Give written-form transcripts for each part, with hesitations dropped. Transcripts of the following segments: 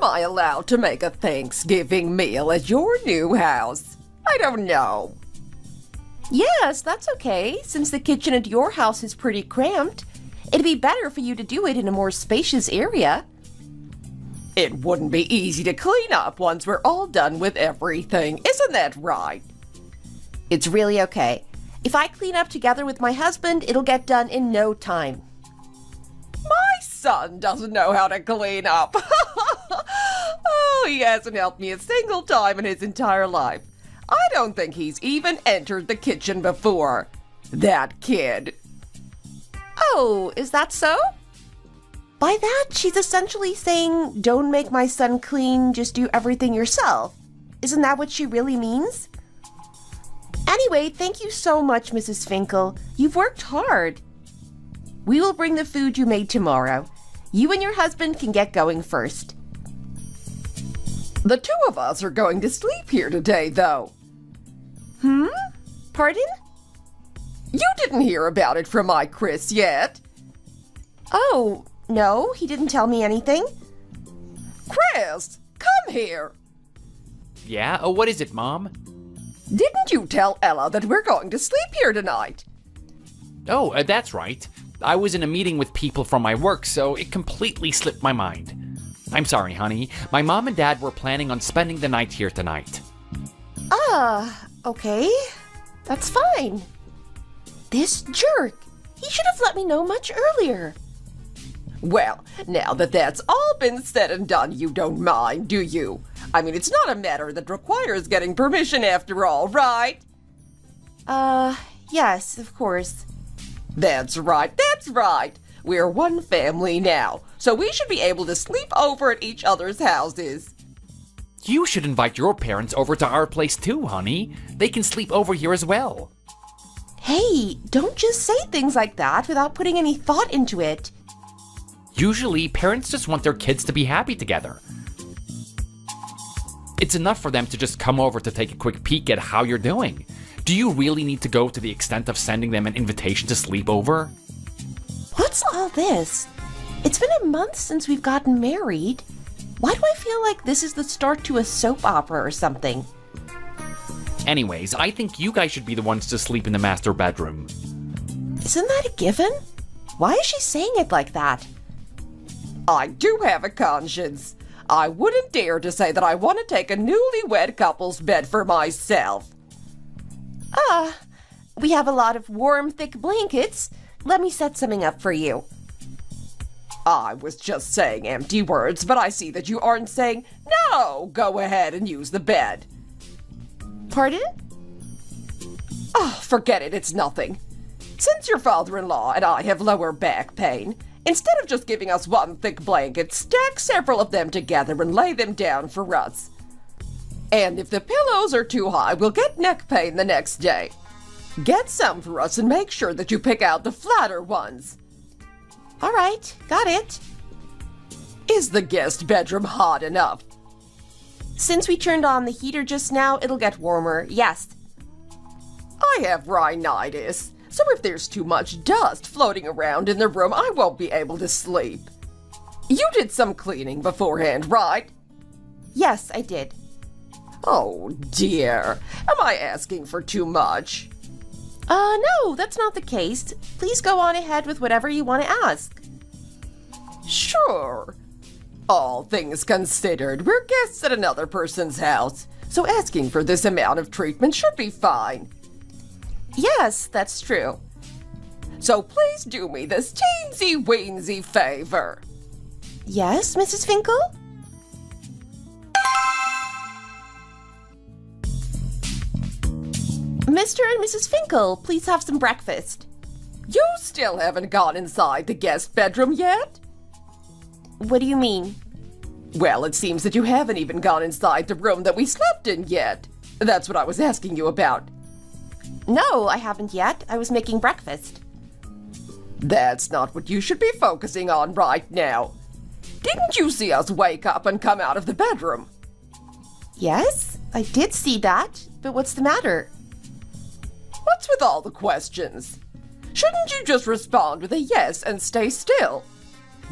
I allowed to make a Thanksgiving meal at your new house? I don't know. Yes, that's okay, since the kitchen at your house is pretty cramped. It'd be better for you to do it in a more spacious area. It wouldn't be easy to clean up once we're all done with everything, isn't that right? It's really okay. If I clean up together with my husband, it'll get done in no time. My son doesn't know how to clean up. Oh, he hasn't helped me a single time in his entire life. I don't think he's even entered the kitchen before. That kid. Oh, is that so? By that, she's essentially saying, don't make my son clean, just do everything yourself. Isn't that what she really means? Anyway, thank you so much, Mrs. Finkel. You've worked hard. We will bring the food you made tomorrow. You and your husband can get going first. The two of us are going to sleep here today, though. Pardon? You didn't hear about it from my Chris yet. Oh, no, he didn't tell me anything. Chris, come here. Yeah? What is it, Mom? Didn't you tell Ella that we're going to sleep here tonight? Oh, that's right. I was in a meeting with people from my work, so it completely slipped my mind. I'm sorry, honey. My mom and dad were planning on spending the night here tonight. Okay. That's fine. This jerk. He should have let me know much earlier. Well, now that that's all been said and done, you don't mind, do you? I mean, it's not a matter that requires getting permission after all, right? Yes, of course. That's right, that's right. We're one family now, so we should be able to sleep over at each other's houses. You should invite your parents over to our place too, honey. They can sleep over here as well. Hey, don't just say things like that without putting any thought into it. Usually, parents just want their kids to be happy together. It's enough for them to just come over to take a quick peek at how you're doing. Do you really need to go to the extent of sending them an invitation to sleep over? What's all this? It's been a month since we've gotten married. Why do I feel like this is the start to a soap opera or something? Anyways, I think you guys should be the ones to sleep in the master bedroom. Isn't that a given? Why is she saying it like that? I do have a conscience. I wouldn't dare to say that I want to take a newlywed couple's bed for myself. We have a lot of warm, thick blankets. Let me set something up for you. I was just saying empty words, but I see that you aren't saying, no, go ahead and use the bed. Pardon? Oh, forget it, it's nothing. Since your father-in-law and I have lower back pain, instead of just giving us one thick blanket, stack several of them together and lay them down for us. And if the pillows are too high, we'll get neck pain the next day. Get some for us and make sure that you pick out the flatter ones. All right, got it. Is the guest bedroom hot enough? Since we turned on the heater just now, it'll get warmer, yes. I have rhinitis, so if there's too much dust floating around in the room, I won't be able to sleep. You did some cleaning beforehand, right? Yes, I did. Oh dear, am I asking for too much? No, that's not the case. Please go on ahead with whatever you want to ask. Sure. All things considered, we're guests at another person's house, so asking for this amount of treatment should be fine. Yes, that's true. So please do me this teensy-weensy favor. Yes, Mrs. Finkel? Mr. and Mrs. Finkel, please have some breakfast. You still haven't gone inside the guest bedroom yet? What do you mean? Well, it seems that you haven't even gone inside the room that we slept in yet. That's what I was asking you about. No, I haven't yet. I was making breakfast. That's not what you should be focusing on right now. Didn't you see us wake up and come out of the bedroom? Yes, I did see that, but what's the matter? What's with all the questions? Shouldn't you just respond with a yes and stay still?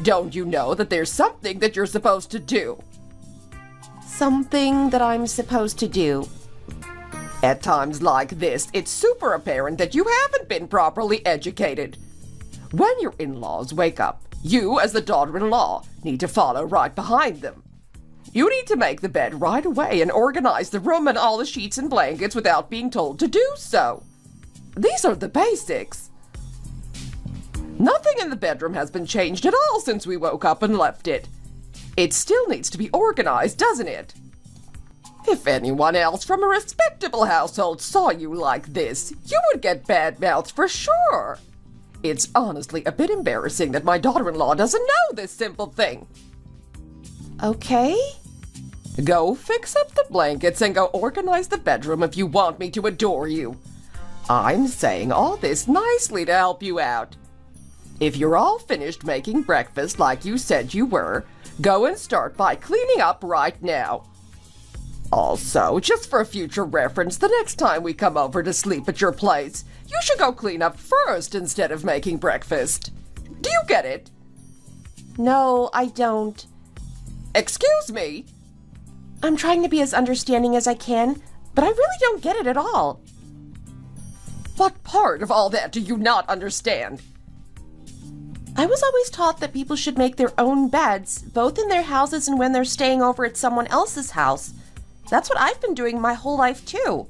Don't you know that there's something that you're supposed to do? something that I'm supposed to do? At times like this, it's super apparent that you haven't been properly educated. When your in-laws wake up, you, as the daughter-in-law, need to follow right behind them. You need to make the bed right away and organize the room and all the sheets and blankets without being told to do so. These are the basics. Nothing in the bedroom has been changed at all since we woke up and left it. It still needs to be organized, doesn't it? If anyone else from a respectable household saw you like this, you would get bad-mouthed for sure. It's honestly a bit embarrassing that my daughter-in-law doesn't know this simple thing. Okay. Go fix up the blankets and go organize the bedroom if you want me to adore you. I'm saying all this nicely to help you out. If you're all finished making breakfast like you said you were, go and start by cleaning up right now. Also, just for future reference, the next time we come over to sleep at your place, you should go clean up first instead of making breakfast. Do you get it? No, I don't. Excuse me? I'm trying to be as understanding as I can, but I really don't get it at all. What part of all that do you not understand? I was always taught that people should make their own beds, both in their houses and when they're staying over at someone else's house. That's what I've been doing my whole life, too.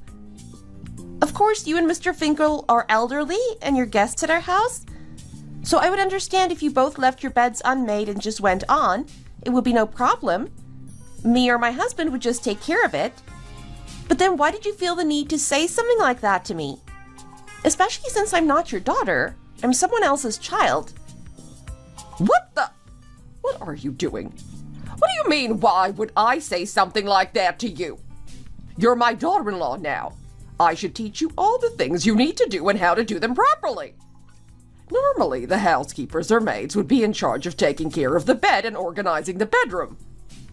Of course, you and Mr. Finkel are elderly and you're guests at our house, so I would understand if you both left your beds unmade and just went on. It would be no problem. Me or my husband would just take care of it. But then why did you feel the need to say something like that to me? Especially since I'm not your daughter. I'm someone else's child. What are you doing? What do you mean, why would I say something like that to you? You're my daughter-in-law now. I should teach you all the things you need to do and how to do them properly. Normally, the housekeepers or maids would be in charge of taking care of the bed and organizing the bedroom.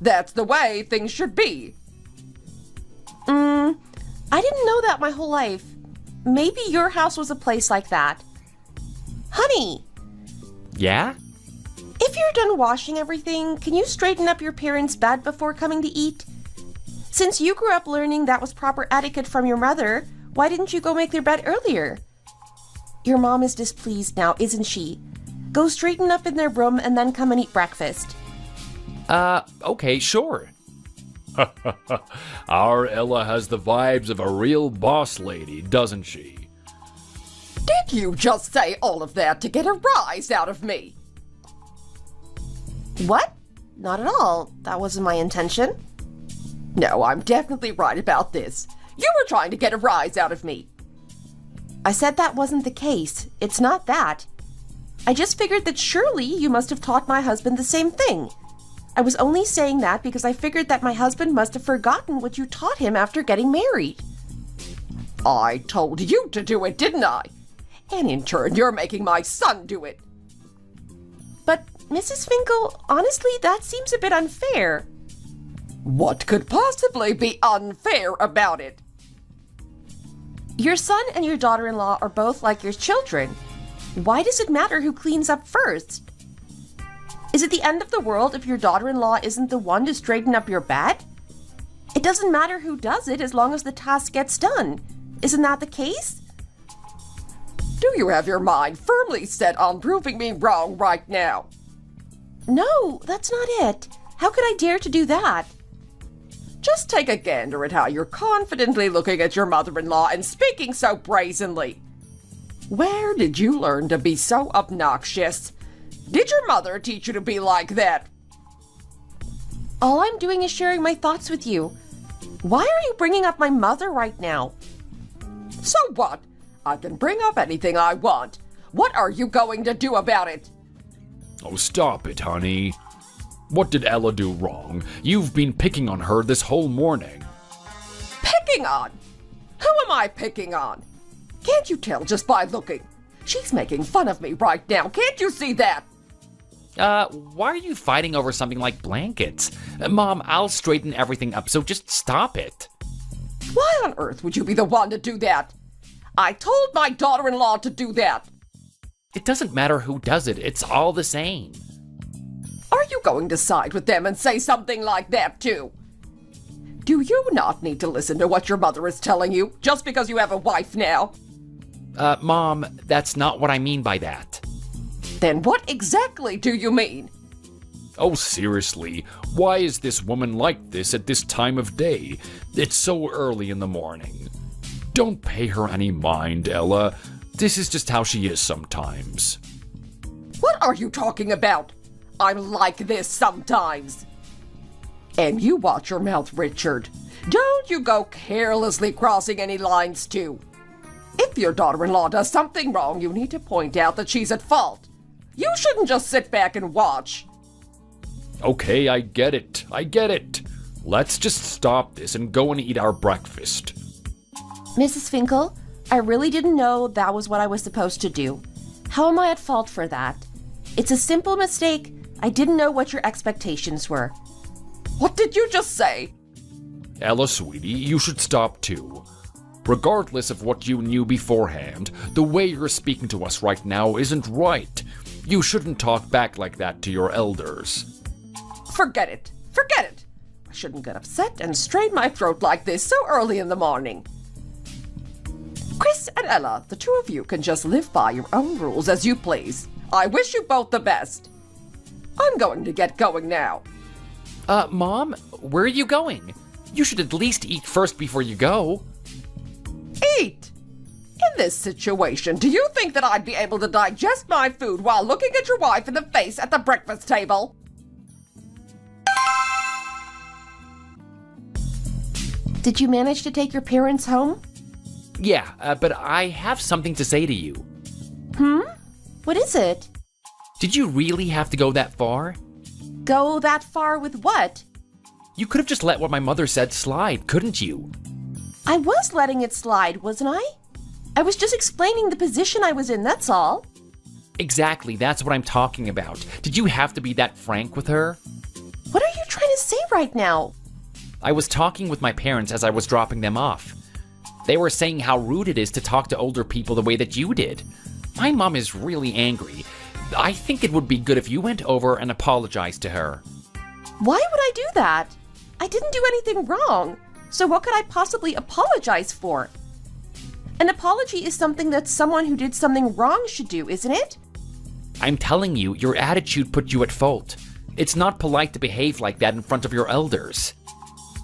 That's the way things should be. I didn't know that my whole life. Maybe your house was a place like that. Honey, Yeah? if you're done washing everything, can you straighten up your parents' bed before coming to eat? Since you grew up learning that was proper etiquette from your mother, why didn't you go make their bed earlier? Your mom is displeased now, isn't she? Go straighten up in their room and then come and eat breakfast. Okay, sure. Our Ella has the vibes of a real boss lady, doesn't she? Did you just say all of that to get a rise out of me? What? Not at all. That wasn't my intention. No, I'm definitely right about this. You were trying to get a rise out of me. I said that wasn't the case. It's not that. I just figured that surely you must have taught my husband the same thing. I was only saying that because I figured that my husband must have forgotten what you taught him after getting married. I told you to do it, didn't I? And in turn, you're making my son do it. But, Mrs. Finkel, honestly, that seems a bit unfair. What could possibly be unfair about it? Your son and your daughter-in-law are both like your children. Why does it matter who cleans up first? Is it the end of the world if your daughter-in-law isn't the one to straighten up your bed? It doesn't matter who does it as long as the task gets done. Isn't that the case? Do you have your mind firmly set on proving me wrong right now? No, that's not it. How could I dare to do that? Just take a gander at how you're confidently looking at your mother-in-law and speaking so brazenly. Where did you learn to be so obnoxious? Did your mother teach you to be like that? All I'm doing is sharing my thoughts with you. Why are you bringing up my mother right now? So what? I can bring up anything I want. What are you going to do about it? Oh, stop it, honey. What did Ella do wrong? You've been picking on her this whole morning. Picking on? Who am I picking on? Can't you tell just by looking? She's making fun of me right now. Can't you see that? Why are you fighting over something like blankets? Mom, I'll straighten everything up, so just stop it. Why on earth would you be the one to do that? I told my daughter-in-law to do that. It doesn't matter who does it, it's all the same. Are you going to side with them and say something like that too? Do you not need to listen to what your mother is telling you just because you have a wife now? Mom, that's not what I mean by that. Then what exactly do you mean? Oh, seriously, why is this woman like this at this time of day? It's so early in the morning. Don't pay her any mind, Ella. This is just how she is sometimes. What are you talking about? I'm like this sometimes. And you watch your mouth, Richard. Don't you go carelessly crossing any lines, too. If your daughter-in-law does something wrong, you need to point out that she's at fault. You shouldn't just sit back and watch. Okay, I get it. Let's just stop this and go and eat our breakfast. Mrs. Finkel, I really didn't know that was what I was supposed to do. How am I at fault for that? It's a simple mistake. I didn't know what your expectations were. What did you just say? Ella, sweetie, you should stop too. Regardless of what you knew beforehand, the way you're speaking to us right now isn't right. You shouldn't talk back like that to your elders. Forget it. I shouldn't get upset and strain my throat like this so early in the morning. Chris and Ella, the two of you can just live by your own rules as you please. I wish you both the best. I'm going to get going now. Mom, where are you going? You should at least eat first before you go. Eat! In this situation, do you think that I'd be able to digest my food while looking at your wife in the face at the breakfast table? Did you manage to take your parents home? Yeah, but I have something to say to you. What is it? Did you really have to go that far? Go that far with what? You could have just let what my mother said slide, couldn't you? I was letting it slide, wasn't I? I was just explaining the position I was in, that's all. Exactly, that's what I'm talking about. Did you have to be that frank with her? What are you trying to say right now? I was talking with my parents as I was dropping them off. They were saying how rude it is to talk to older people the way that you did. My mom is really angry. I think it would be good if you went over and apologized to her. Why would I do that? I didn't do anything wrong. So what could I possibly apologize for? An apology is something that someone who did something wrong should do, isn't it? I'm telling you, your attitude put you at fault. It's not polite to behave like that in front of your elders.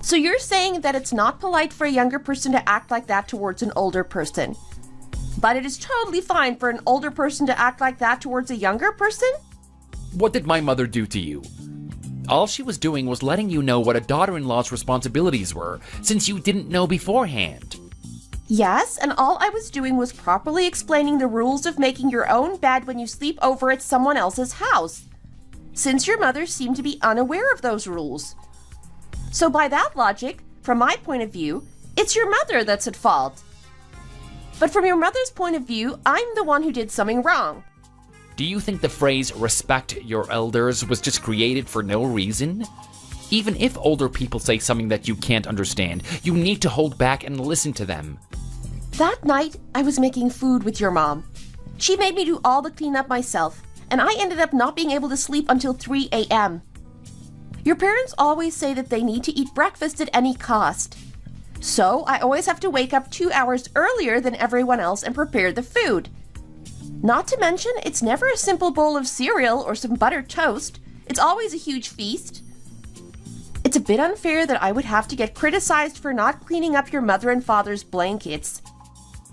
So you're saying that it's not polite for a younger person to act like that towards an older person. But it is totally fine for an older person to act like that towards a younger person? What did my mother do to you? All she was doing was letting you know what a daughter-in-law's responsibilities were, since you didn't know beforehand. Yes, and all I was doing was properly explaining the rules of making your own bed when you sleep over at someone else's house, since your mother seemed to be unaware of those rules. So by that logic, from my point of view, it's your mother that's at fault. But from your mother's point of view, I'm the one who did something wrong. Do you think the phrase respect your elders was just created for no reason? Even if older people say something that you can't understand, you need to hold back and listen to them. That night, I was making food with your mom. She made me do all the cleanup myself, and I ended up not being able to sleep until 3 a.m. Your parents always say that they need to eat breakfast at any cost. So I always have to wake up 2 hours earlier than everyone else and prepare the food. Not to mention, it's never a simple bowl of cereal or some buttered toast. It's always a huge feast. It's a bit unfair that I would have to get criticized for not cleaning up your mother and father's blankets.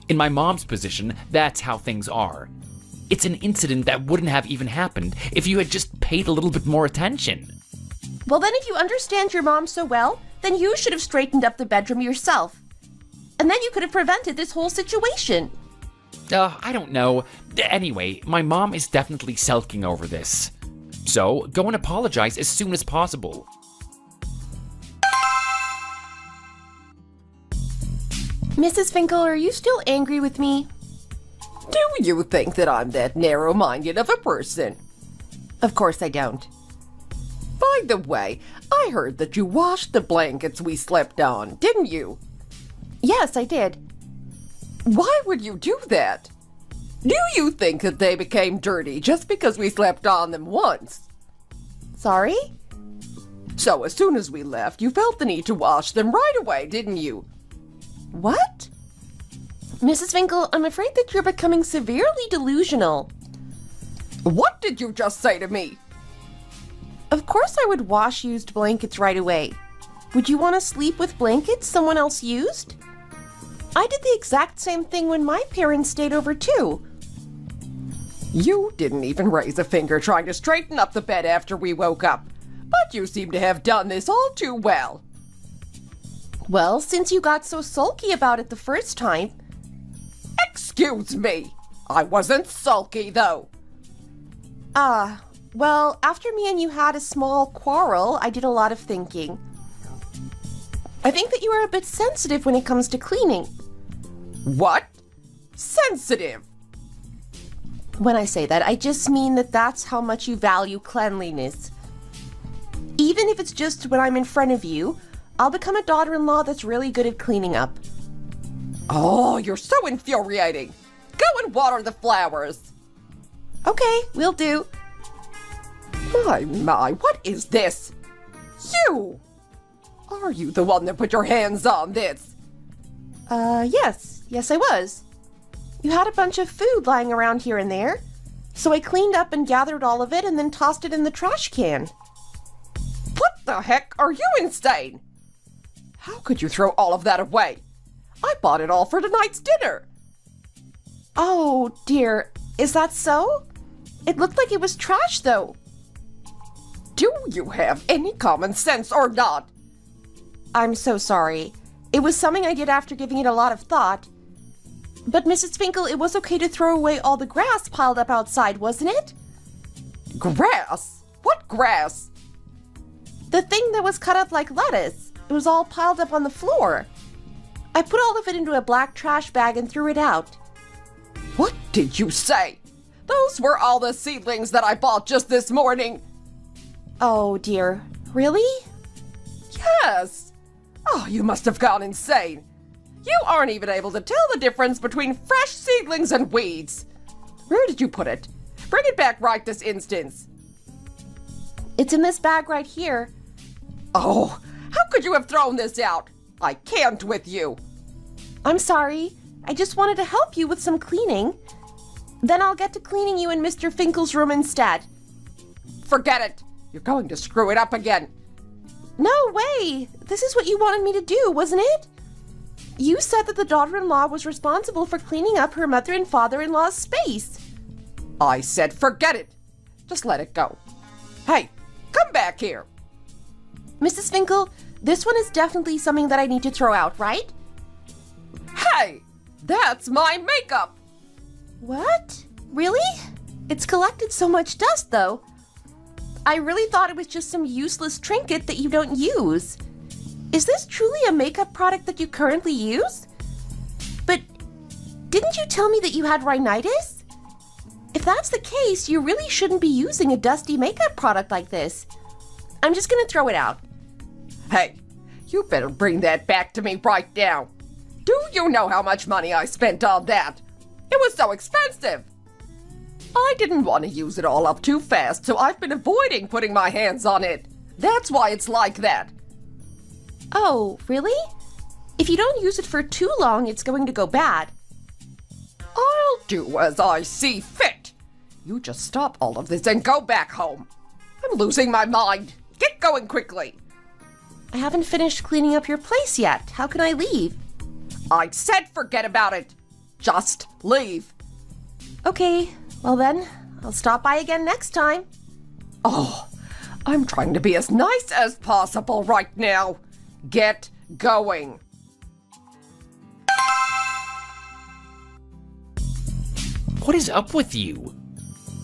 In my mom's position, that's how things are. It's an incident that wouldn't have even happened if you had just paid a little bit more attention. Well, then if you understand your mom so well, then you should have straightened up the bedroom yourself. And then you could have prevented this whole situation. I don't know. Anyway, my mom is definitely sulking over this. So, go and apologize as soon as possible. Mrs. Finkel, are you still angry with me? Do you think that I'm that narrow-minded of a person? Of course I don't. By the way, I heard that you washed the blankets we slept on, didn't you? Yes, I did. Why would you do that? Do you think that they became dirty just because we slept on them once? Sorry? So as soon as we left, you felt the need to wash them right away, didn't you? What? Mrs. Finkel, I'm afraid that you're becoming severely delusional. What did you just say to me? Of course I would wash used blankets right away. Would you want to sleep with blankets someone else used? I did the exact same thing when my parents stayed over too. You didn't even raise a finger trying to straighten up the bed after we woke up, but you seem to have done this all too well. Well, since you got so sulky about it the first time. Excuse me, I wasn't sulky though. Well, after me and you had a small quarrel, I did a lot of thinking. I think that you are a bit sensitive when it comes to cleaning. What? Sensitive? When I say that, I just mean that that's how much you value cleanliness. Even if it's just when I'm in front of you, I'll become a daughter-in-law that's really good at cleaning up. Oh, you're so infuriating. Go and water the flowers. Okay, will do. My, what is this? You! Are you the one that put your hands on this? Yes, I was. You had a bunch of food lying around here and there, so I cleaned up and gathered all of it and then tossed it in the trash can. What the heck? Are you insane? How could you throw all of that away? I bought it all for tonight's dinner. Oh, dear. Is that so? It looked like it was trash, though. Do you have any common sense or not? I'm so sorry. It was something I did after giving it a lot of thought. But Mrs. Finkel, it was okay to throw away all the grass piled up outside, wasn't it? Grass? What grass? The thing that was cut up like lettuce. It was all piled up on the floor. I put all of it into a black trash bag and threw it out. What did you say? Those were all the seedlings that I bought just this morning. Oh, dear. Really? Yes. Oh, you must have gone insane. You aren't even able to tell the difference between fresh seedlings and weeds. Where did you put it? Bring it back right this instant. It's in this bag right here. Oh, how could you have thrown this out? I can't with you. I'm sorry. I just wanted to help you with some cleaning. Then I'll get to cleaning you in Mr. Finkel's room instead. Forget it. You're going to screw it up again. No way! This is what you wanted me to do, wasn't it? You said that the daughter-in-law was responsible for cleaning up her mother and father-in-law's space. I said forget it. Just let it go. Hey, come back here. Mrs. Finkel, this one is definitely something that I need to throw out, right? Hey, that's my makeup. What? Really? It's collected so much dust, though. I really thought it was just some useless trinket that you don't use. Is this truly a makeup product that you currently use? But didn't you tell me that you had rhinitis? If that's the case, you really shouldn't be using a dusty makeup product like this. I'm just gonna throw it out. Hey, you better bring that back to me right now. Do you know how much money I spent on that? It was so expensive. I didn't want to use it all up too fast, so I've been avoiding putting my hands on it. That's why it's like that. Oh, really? If you don't use it for too long, it's going to go bad. I'll do as I see fit. You just stop all of this and go back home. I'm losing my mind. Get going quickly. I haven't finished cleaning up your place yet. How can I leave? I said forget about it. Just leave. Okay, well then, I'll stop by again next time. Oh, I'm trying to be as nice as possible right now. Get going. What is up with you?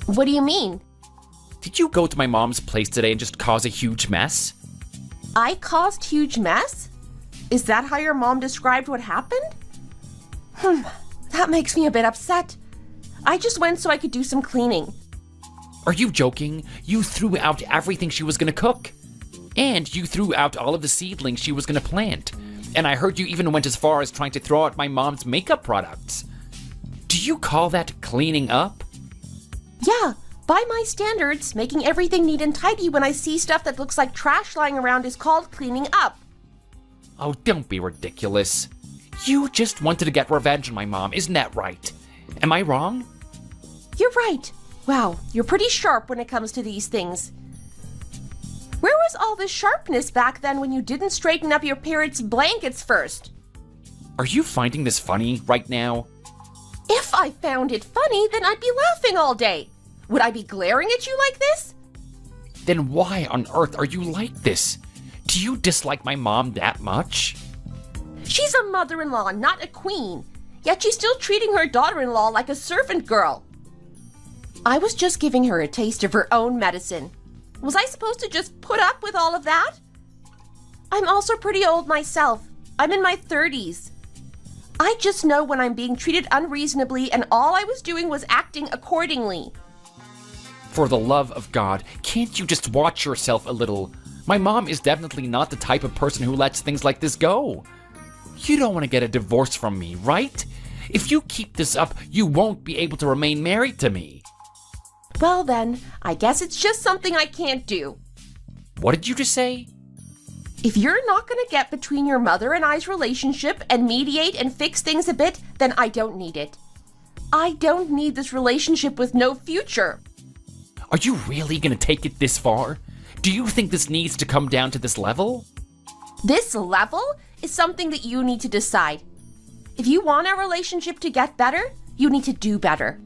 What do you mean? Did you go to my mom's place today and just cause a huge mess? I caused huge mess? Is that how your mom described what happened? That makes me a bit upset. I just went so I could do some cleaning. Are you joking? You threw out everything she was gonna cook. And you threw out all of the seedlings she was gonna plant. And I heard you even went as far as trying to throw out my mom's makeup products. Do you call that cleaning up? Yeah, By my standards, making everything neat and tidy when I see stuff that looks like trash lying around is called cleaning up. Oh, don't be ridiculous. You just wanted to get revenge on my mom, isn't that right? Am I wrong? You're right. Wow, you're pretty sharp when it comes to these things. Where was all this sharpness back then when you didn't straighten up your parents' blankets first? Are you finding this funny right now? If I found it funny, then I'd be laughing all day. Would I be glaring at you like this? Then why on earth are you like this? Do you dislike my mom that much? She's a mother-in-law, not a queen. Yet she's still treating her daughter-in-law like a servant girl. I was just giving her a taste of her own medicine. Was I supposed to just put up with all of that? I'm also pretty old myself. I'm in my 30s. I just know when I'm being treated unreasonably, and all I was doing was acting accordingly. For the love of God, can't you just watch yourself a little? My mom is definitely not the type of person who lets things like this go. You don't want to get a divorce from me, right? If you keep this up, you won't be able to remain married to me. Well then, I guess it's just something I can't do. What did you just say? If you're not going to get between your mother and I's relationship and mediate and fix things a bit, then I don't need it. I don't need this relationship with no future. Are you really gonna take it this far? Do you think this needs to come down to this level? This level is something that you need to decide. If you want our relationship to get better, you need to do better.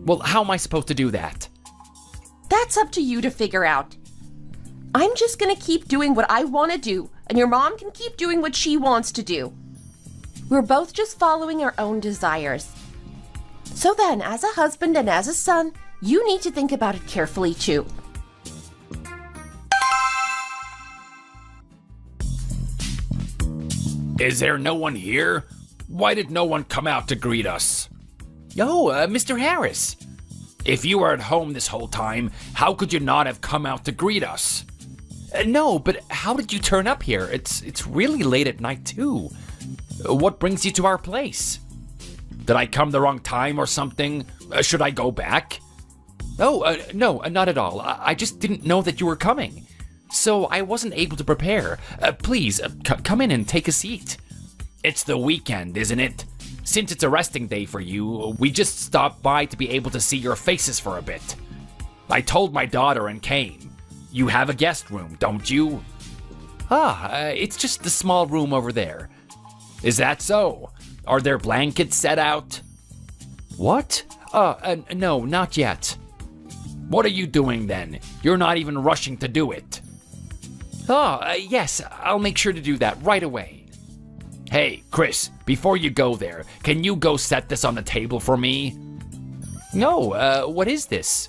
Well, how am I supposed to do that? That's up to you to figure out. I'm just gonna keep doing what I want to do, and your mom can keep doing what she wants to do. We're both just following our own desires. So then, as a husband and as a son, you need to think about it carefully too. Is there no one here? Why did no one come out to greet us? Oh, Mr. Harris. If you were at home this whole time, how could you not have come out to greet us? No, but how did you turn up here? It's really late at night too. What brings you to our place? Did I come the wrong time or something? Should I go back? Oh, no, not at all. I just didn't know that you were coming. So I wasn't able to prepare. Please, come in and take a seat. It's the weekend, isn't it? Since it's a resting day for you, we just stopped by to be able to see your faces for a bit. I told my daughter and came. You have a guest room, don't you? It's just the small room over there. Is that so? Are there blankets set out? What? No, not yet. What are you doing then? You're not even rushing to do it. Yes, I'll make sure to do that right away. Hey, Chris, before you go there, can you go set this on the table for me? No, what is this?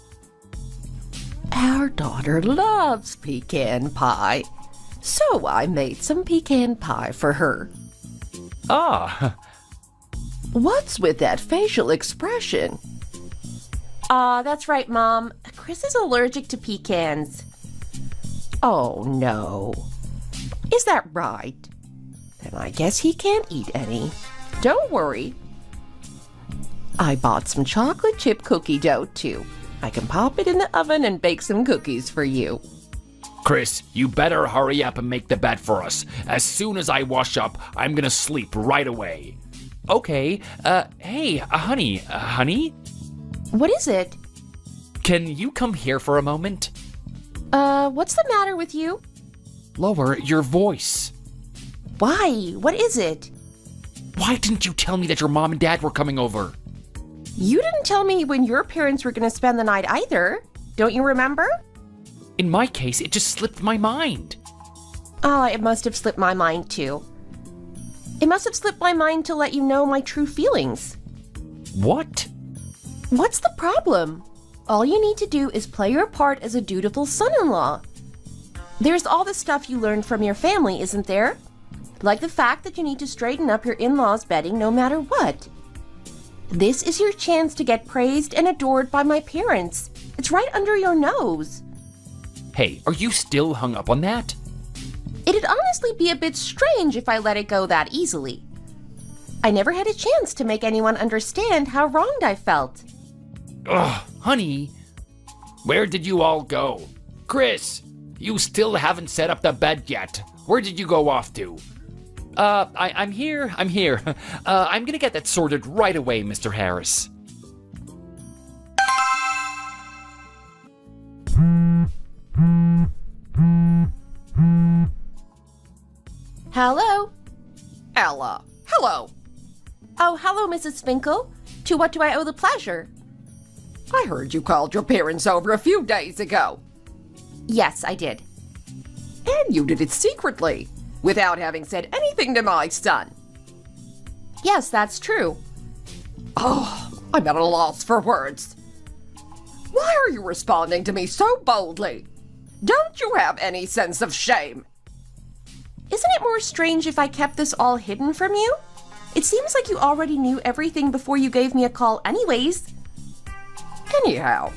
Our daughter loves pecan pie, so I made some pecan pie for her. What's with that facial expression? That's right, Mom. Chris is allergic to pecans. Oh, no. Is that right? Then I guess he can't eat any. Don't worry. I bought some chocolate chip cookie dough, too. I can pop it in the oven and bake some cookies for you. Chris, you better hurry up and make the bed for us. As soon as I wash up, I'm gonna sleep right away. Okay, hey, honey? What is it? Can you come here for a moment? What's the matter with you? Lower your voice. Why? What is it? Why didn't you tell me that your mom and dad were coming over? You didn't tell me when your parents were going to spend the night either. Don't you remember? In my case, it just slipped my mind. It must have slipped my mind too. It must have slipped my mind to let you know my true feelings. What? What's the problem? All you need to do is play your part as a dutiful son-in-law. There's all the stuff you learned from your family, isn't there? Like the fact that you need to straighten up your in-laws' bedding no matter what. This is your chance to get praised and adored by my parents. It's right under your nose. Hey, are you still hung up on that? It'd honestly be a bit strange if I let it go that easily. I never had a chance to make anyone understand how wronged I felt. Ugh, honey. Where did you all go? Chris, you still haven't set up the bed yet. Where did you go off to? I'm here. I'm gonna get that sorted right away, Mr. Harris. Hello? Ella, hello. Oh, hello, Mrs. Finkel. To what do I owe the pleasure? I heard you called your parents over a few days ago. Yes, I did. And you did it secretly, without having said anything to my son. Yes, that's true. Oh, I'm at a loss for words. Why are you responding to me so boldly? Don't you have any sense of shame? Isn't it more strange if I kept this all hidden from you? It seems like you already knew everything before you gave me a call anyways. Anyhow,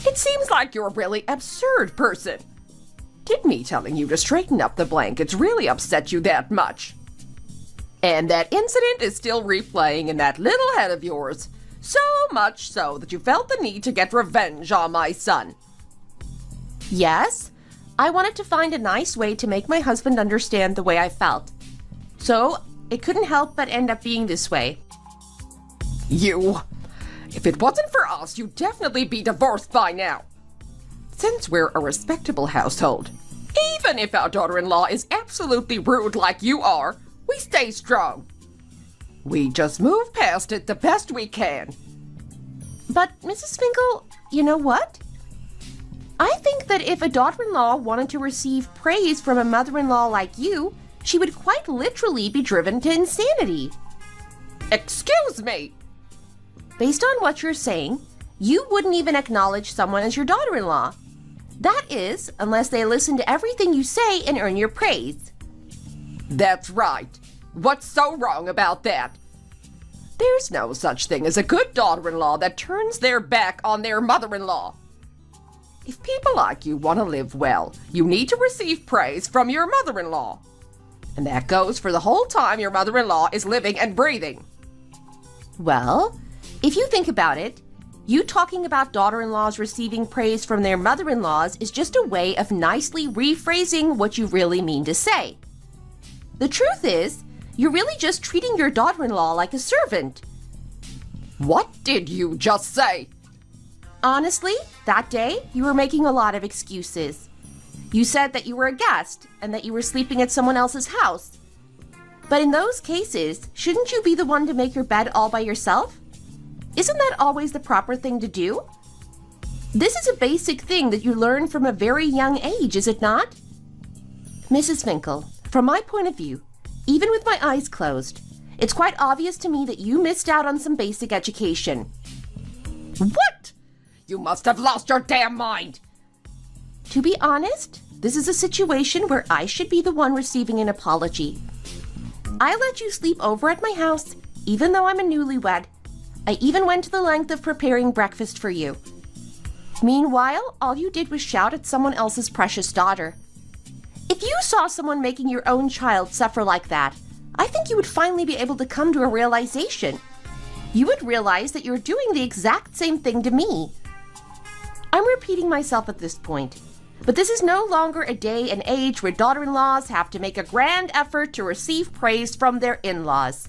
it seems like you're a really absurd person. Did me telling you to straighten up the blankets really upset you that much? And that incident is still replaying in that little head of yours, so much so that you felt the need to get revenge on my son. Yes, I wanted to find a nice way to make my husband understand the way I felt. So, it couldn't help but end up being this way. If it wasn't for us, you'd definitely be divorced by now. Since we're a respectable household, even if our daughter-in-law is absolutely rude like you are, we stay strong. We just move past it the best we can. But, Mrs. Finkel, you know what? I think that if a daughter-in-law wanted to receive praise from a mother-in-law like you, she would quite literally be driven to insanity. Excuse me! Based on what you're saying, you wouldn't even acknowledge someone as your daughter-in-law. That is, unless they listen to everything you say and earn your praise. That's right. What's so wrong about that? There's no such thing as a good daughter-in-law that turns their back on their mother-in-law. If people like you want to live well, you need to receive praise from your mother-in-law. And that goes for the whole time your mother-in-law is living and breathing. Well, if you think about it, you talking about daughter-in-laws receiving praise from their mother-in-laws is just a way of nicely rephrasing what you really mean to say. The truth is, you're really just treating your daughter-in-law like a servant. What did you just say? Honestly, that day, you were making a lot of excuses. You said that you were a guest and that you were sleeping at someone else's house. But in those cases, shouldn't you be the one to make your bed all by yourself? Isn't that always the proper thing to do? This is a basic thing that you learn from a very young age, is it not? Mrs. Finkel, from my point of view, even with my eyes closed, it's quite obvious to me that you missed out on some basic education. What? You must have lost your damn mind! To be honest, this is a situation where I should be the one receiving an apology. I let you sleep over at my house, even though I'm a newlywed. I even went to the length of preparing breakfast for you. Meanwhile, all you did was shout at someone else's precious daughter. If you saw someone making your own child suffer like that, I think you would finally be able to come to a realization. You would realize that you're doing the exact same thing to me. I'm repeating myself at this point, but this is no longer a day and age where daughter-in-laws have to make a grand effort to receive praise from their in-laws.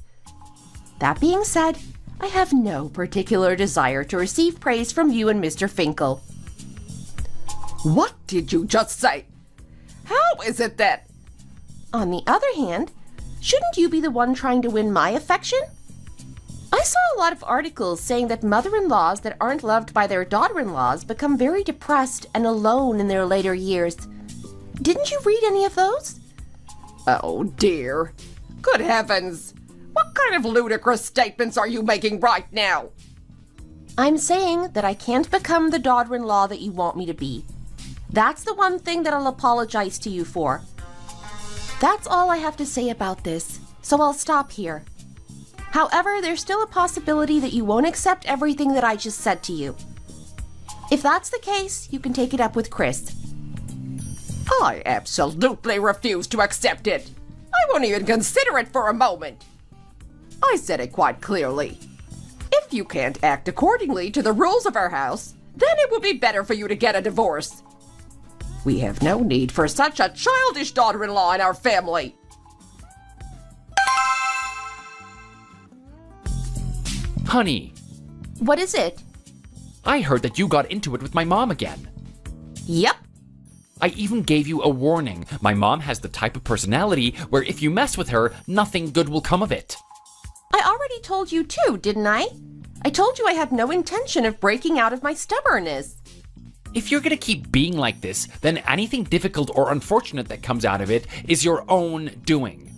That being said, I have no particular desire to receive praise from you and Mr. Finkel. What did you just say? How is it that... On the other hand, shouldn't you be the one trying to win my affection? I saw a lot of articles saying that mother-in-laws that aren't loved by their daughter-in-laws become very depressed and alone in their later years. Didn't you read any of those? Oh dear. Good heavens. What kind of ludicrous statements are you making right now? I'm saying that I can't become the daughter-in-law that you want me to be. That's the one thing that I'll apologize to you for. That's all I have to say about this, so I'll stop here. However, there's still a possibility that you won't accept everything that I just said to you. If that's the case, you can take it up with Chris. I absolutely refuse to accept it. I won't even consider it for a moment. I said it quite clearly. If you can't act accordingly to the rules of our house, then it would be better for you to get a divorce. We have no need for such a childish daughter-in-law in our family. Honey, What is it? I heard that you got into it with my mom again. Yep. I even gave you a warning. My mom has the type of personality where if you mess with her, nothing good will come of it. I already told you too, didn't I? I told you I had no intention of breaking out of my stubbornness. If you're gonna keep being like this, then anything difficult or unfortunate that comes out of it is your own doing.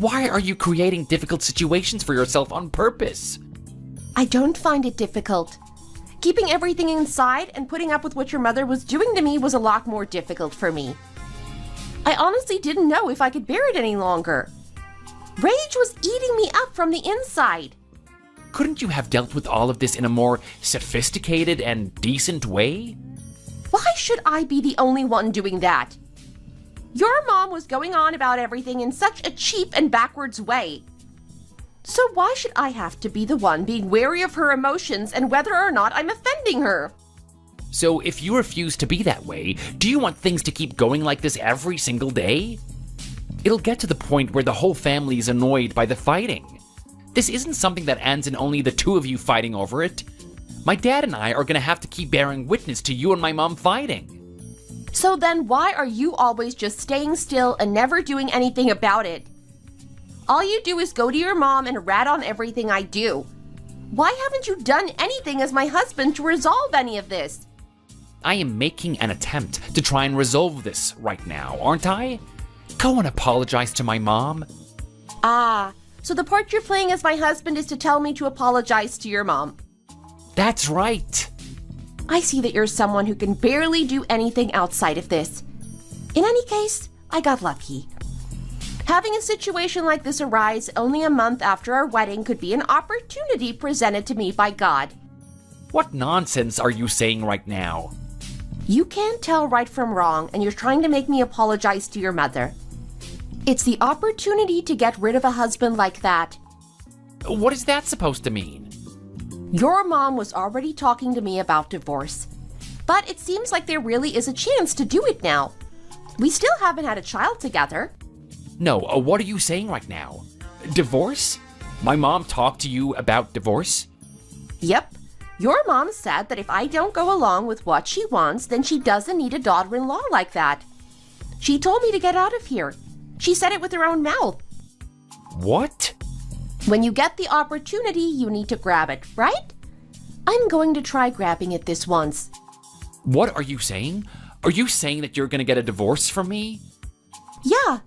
Why are you creating difficult situations for yourself on purpose? I don't find it difficult. Keeping everything inside and putting up with what your mother was doing to me was a lot more difficult for me. I honestly didn't know if I could bear it any longer. Rage was eating me up from the inside. Couldn't you have dealt with all of this in a more sophisticated and decent way? Why should I be the only one doing that? Your mom was going on about everything in such a cheap and backwards way. So why should I have to be the one being wary of her emotions and whether or not I'm offending her? So if you refuse to be that way, do you want things to keep going like this every single day? It'll get to the point where the whole family is annoyed by the fighting. This isn't something that ends in only the two of you fighting over it. My dad and I are gonna have to keep bearing witness to you and my mom fighting. So then why are you always just staying still and never doing anything about it? All you do is go to your mom and rat on everything I do. Why haven't you done anything as my husband to resolve any of this? I am making an attempt to try and resolve this right now, aren't I? Go and apologize to my mom. Ah, so the part you're playing as my husband is to tell me to apologize to your mom. That's right. I see that you're someone who can barely do anything outside of this. In any case, I got lucky. Having a situation like this arise only a month after our wedding could be an opportunity presented to me by God. What nonsense are you saying right now? You can't tell right from wrong, and you're trying to make me apologize to your mother. It's the opportunity to get rid of a husband like that. What is that supposed to mean? Your mom was already talking to me about divorce, but it seems like there really is a chance to do it now. We still haven't had a child together. No, what are you saying right now? Divorce? My mom talked to you about divorce? Yep. Your mom said that if I don't go along with what she wants, then she doesn't need a daughter-in-law like that. She told me to get out of here. She said it with her own mouth. What? When you get the opportunity, you need to grab it, right? I'm going to try grabbing it this once. What are you saying? Are you saying that you're gonna get a divorce from me? Yeah.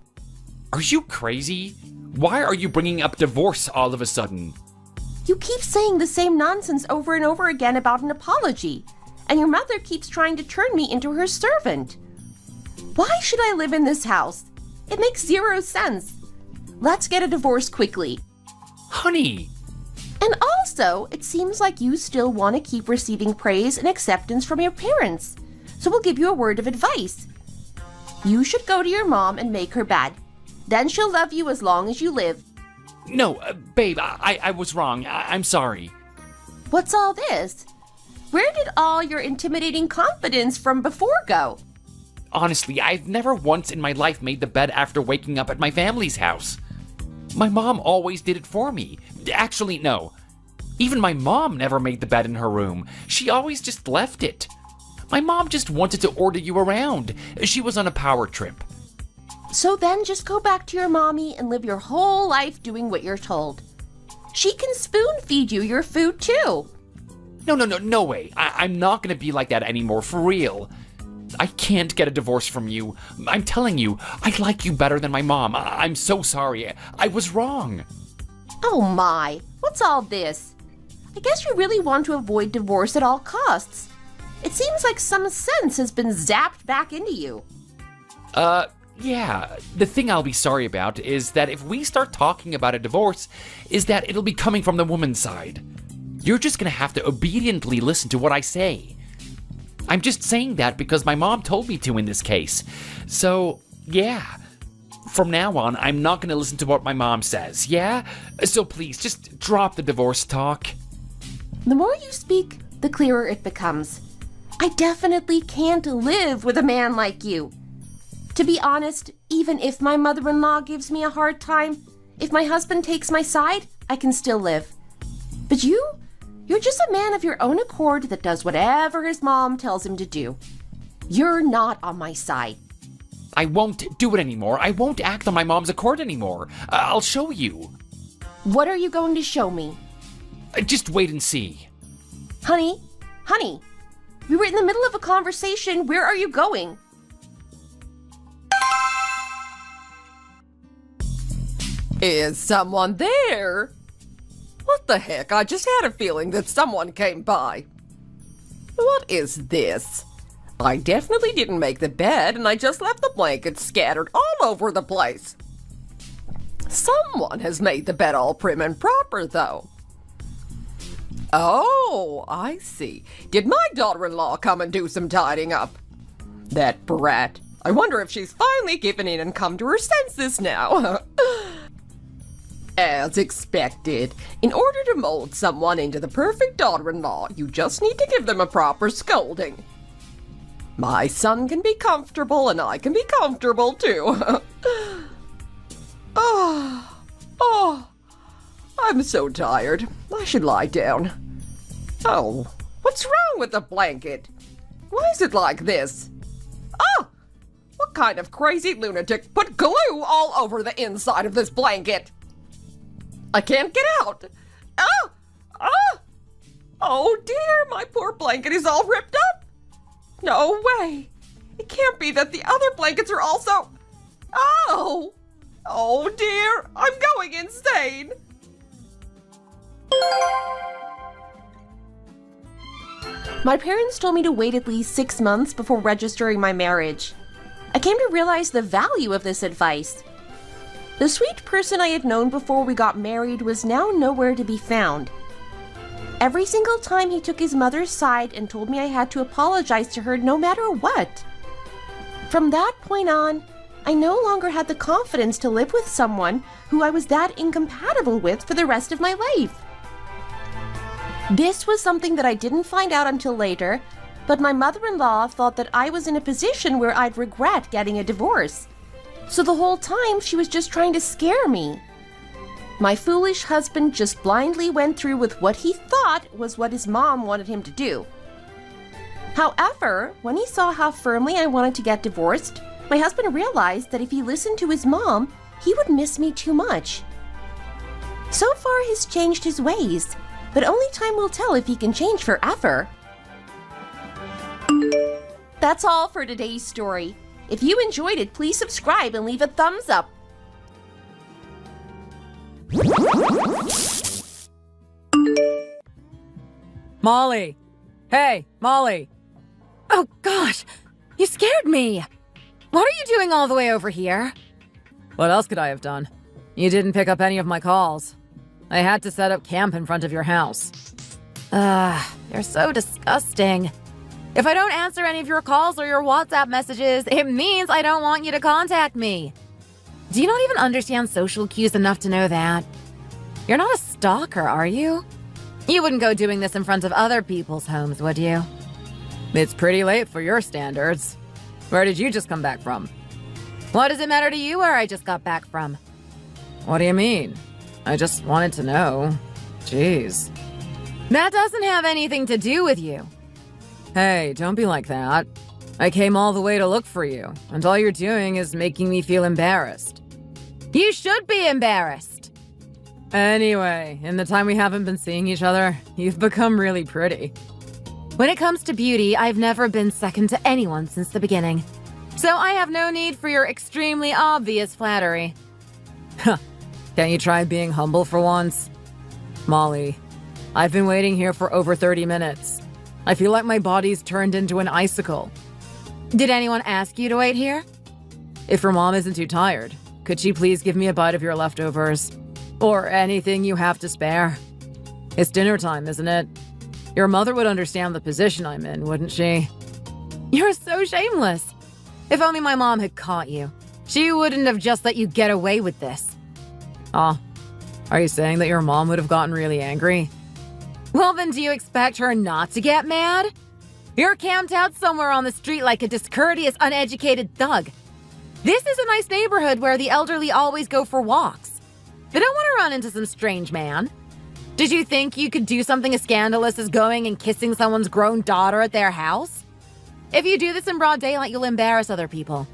Are you crazy? Why are you bringing up divorce all of a sudden? You keep saying the same nonsense over and over again about an apology, and your mother keeps trying to turn me into her servant. Why should I live in this house? It makes zero sense. Let's get a divorce quickly. Honey! And also, it seems like you still want to keep receiving praise and acceptance from your parents, so we'll give you a word of advice. You should go to your mom and make her bad. Then she'll love you as long as you live. No, babe, I was wrong. I'm sorry. What's all this? Where did all your intimidating confidence from before go? Honestly, I've never once in my life made the bed after waking up at my family's house. My mom always did it for me. Actually, no. Even my mom never made the bed in her room. She always just left it. My mom just wanted to order you around. She was on a power trip. So then just go back to your mommy and live your whole life doing what you're told. She can spoon feed you your food too. No way. I'm not gonna be like that anymore, for real. I can't get a divorce from you. I'm telling you, I like you better than my mom. I'm so sorry. I was wrong. Oh my, what's all this? I guess you really want to avoid divorce at all costs. It seems like some sense has been zapped back into you. Yeah. The thing I'll be sorry about is that if we start talking about a divorce, is that it'll be coming from the woman's side. You're just gonna have to obediently listen to what I say. I'm just saying that because my mom told me to in this case. So, yeah. From now on, I'm not gonna listen to what my mom says, yeah? So please, just drop the divorce talk. The more you speak, the clearer it becomes. I definitely can't live with a man like you. To be honest, even if my mother-in-law gives me a hard time, if my husband takes my side, I can still live. But you're just a man of your own accord that does whatever his mom tells him to do. You're not on my side. I won't do it anymore. I won't act on my mom's accord anymore. I'll show you. What are you going to show me? Just wait and see. Honey, we were in the middle of a conversation. Where are you going? Is someone there? What the heck? I just had a feeling that someone came by. What is this? I definitely didn't make the bed, and I just left the blankets scattered all over the place. Someone has made the bed all prim and proper, though. Oh, I see. Did my daughter-in-law come and do some tidying up? That brat. I wonder if she's finally given in and come to her senses now. As expected, in order to mold someone into the perfect daughter-in-law, you just need to give them a proper scolding. My son can be comfortable, and I can be comfortable, too. I'm so tired. I should lie down. Oh, what's wrong with the blanket? Why is it like this? Oh, what kind of crazy lunatic put glue all over the inside of this blanket? I can't get out. Oh dear, my poor blanket is all ripped up. No way. It can't be that the other blankets are also... Oh dear, I'm going insane. My parents told me to wait at least 6 months before registering my marriage. I came to realize the value of this advice. The sweet person I had known before we got married was now nowhere to be found. Every single time he took his mother's side and told me I had to apologize to her no matter what. From that point on, I no longer had the confidence to live with someone who I was that incompatible with for the rest of my life. This was something that I didn't find out until later, but my mother-in-law thought that I was in a position where I'd regret getting a divorce. So the whole time she was just trying to scare me. My foolish husband just blindly went through with what he thought was what his mom wanted him to do. However, when he saw how firmly I wanted to get divorced, my husband realized that if he listened to his mom, he would miss me too much. So far, he's changed his ways, but only time will tell if he can change forever. That's all for today's story. If you enjoyed it, please subscribe and leave a thumbs up. Molly! Hey, Molly! Oh gosh, you scared me. What are you doing all the way over here? What else could I have done? You didn't pick up any of my calls. I had to set up camp in front of your house. You're so disgusting. If I don't answer any of your calls or your WhatsApp messages, it means I don't want you to contact me. Do you not even understand social cues enough to know that? You're not a stalker, are you? You wouldn't go doing this in front of other people's homes, would you? It's pretty late for your standards. Where did you just come back from? What does it matter to you where I just got back from? What do you mean? I just wanted to know. Jeez. That doesn't have anything to do with you. Hey, don't be like that. I came all the way to look for you, and all you're doing is making me feel embarrassed. You should be embarrassed. Anyway, in the time we haven't been seeing each other, you've become really pretty. When it comes to beauty, I've never been second to anyone since the beginning. So I have no need for your extremely obvious flattery. Huh. Can't you try being humble for once? Molly, I've been waiting here for over 30 minutes. I feel like my body's turned into an icicle. Did anyone ask you to wait here? If your mom isn't too tired, could she please give me a bite of your leftovers? Or anything you have to spare? It's dinner time, isn't it? Your mother would understand the position I'm in, wouldn't she? You're so shameless. If only my mom had caught you. She wouldn't have just let you get away with this. Ah, are you saying that your mom would have gotten really angry? Well, then do you expect her not to get mad? You're camped out somewhere on the street like a discourteous, uneducated thug. This is a nice neighborhood where the elderly always go for walks. They don't want to run into some strange man. Did you think you could do something as scandalous as going and kissing someone's grown daughter at their house? If you do this in broad daylight, you'll embarrass other people.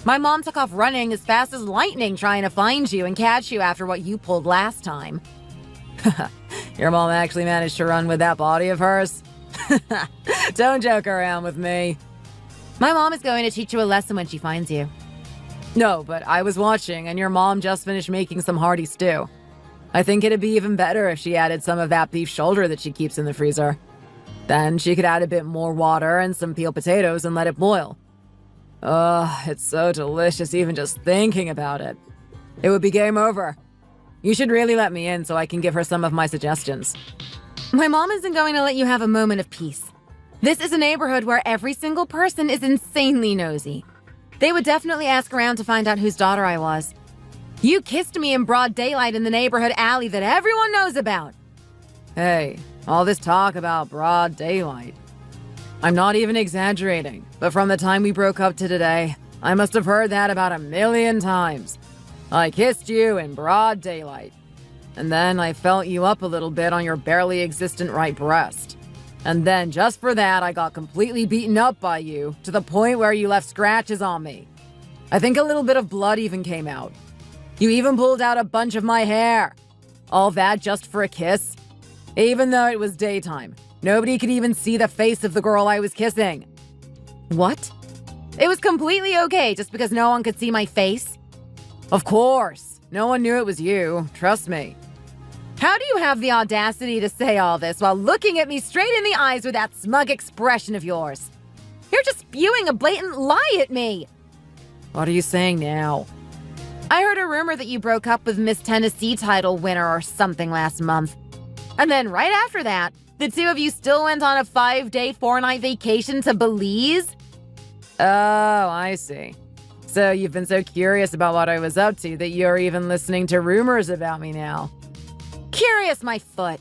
My mom took off running as fast as lightning trying to find you and catch you after what you pulled last time. Your mom actually managed to run with that body of hers? Don't joke around with me. My mom is going to teach you a lesson when she finds you. No, but I was watching, and your mom just finished making some hearty stew. I think it'd be even better if she added some of that beef shoulder that she keeps in the freezer. Then she could add a bit more water and some peeled potatoes and let it boil. Oh, it's so delicious even just thinking about it. It would be game over. You should really let me in so I can give her some of my suggestions. My mom isn't going to let you have a moment of peace. This is a neighborhood where every single person is insanely nosy. They would definitely ask around to find out whose daughter I was. You kissed me in broad daylight in the neighborhood alley that everyone knows about. Hey, all this talk about broad daylight. I'm not even exaggerating, but from the time we broke up to today, I must have heard that about 1,000,000 times. I kissed you in broad daylight. And then I felt you up a little bit on your barely existent right breast. And then just for that, I got completely beaten up by you to the point where you left scratches on me. I think a little bit of blood even came out. You even pulled out a bunch of my hair. All that just for a kiss? Even though it was daytime, nobody could even see the face of the girl I was kissing. What? It was completely okay just because no one could see my face? Of course. No one knew it was you. Trust me. How do you have the audacity to say all this while looking at me straight in the eyes with that smug expression of yours? You're just spewing a blatant lie at me. What are you saying now? I heard a rumor that you broke up with Miss Tennessee title winner or something last month. And then right after that, the two of you still went on a 5-day, 4-night vacation to Belize? Oh, I see. So you've been so curious about what I was up to that you're even listening to rumors about me now. Curious, my foot.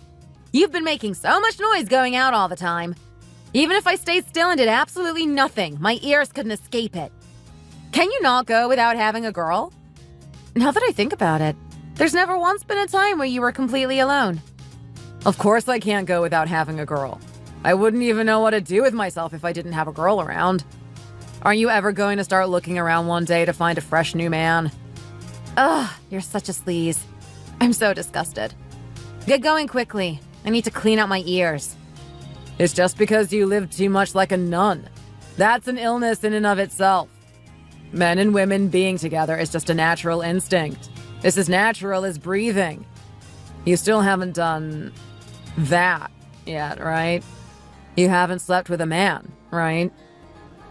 You've been making so much noise going out all the time. Even if I stayed still and did absolutely nothing, my ears couldn't escape it. Can you not go without having a girl? Now that I think about it, there's never once been a time where you were completely alone. Of course I can't go without having a girl. I wouldn't even know what to do with myself if I didn't have a girl around. Aren't you ever going to start looking around one day to find a fresh new man? Ugh, you're such a sleaze. I'm so disgusted. Get going quickly. I need to clean out my ears. It's just because you live too much like a nun. That's an illness in and of itself. Men and women being together is just a natural instinct. It's as natural as breathing. You still haven't done that yet, right? You haven't slept with a man, right?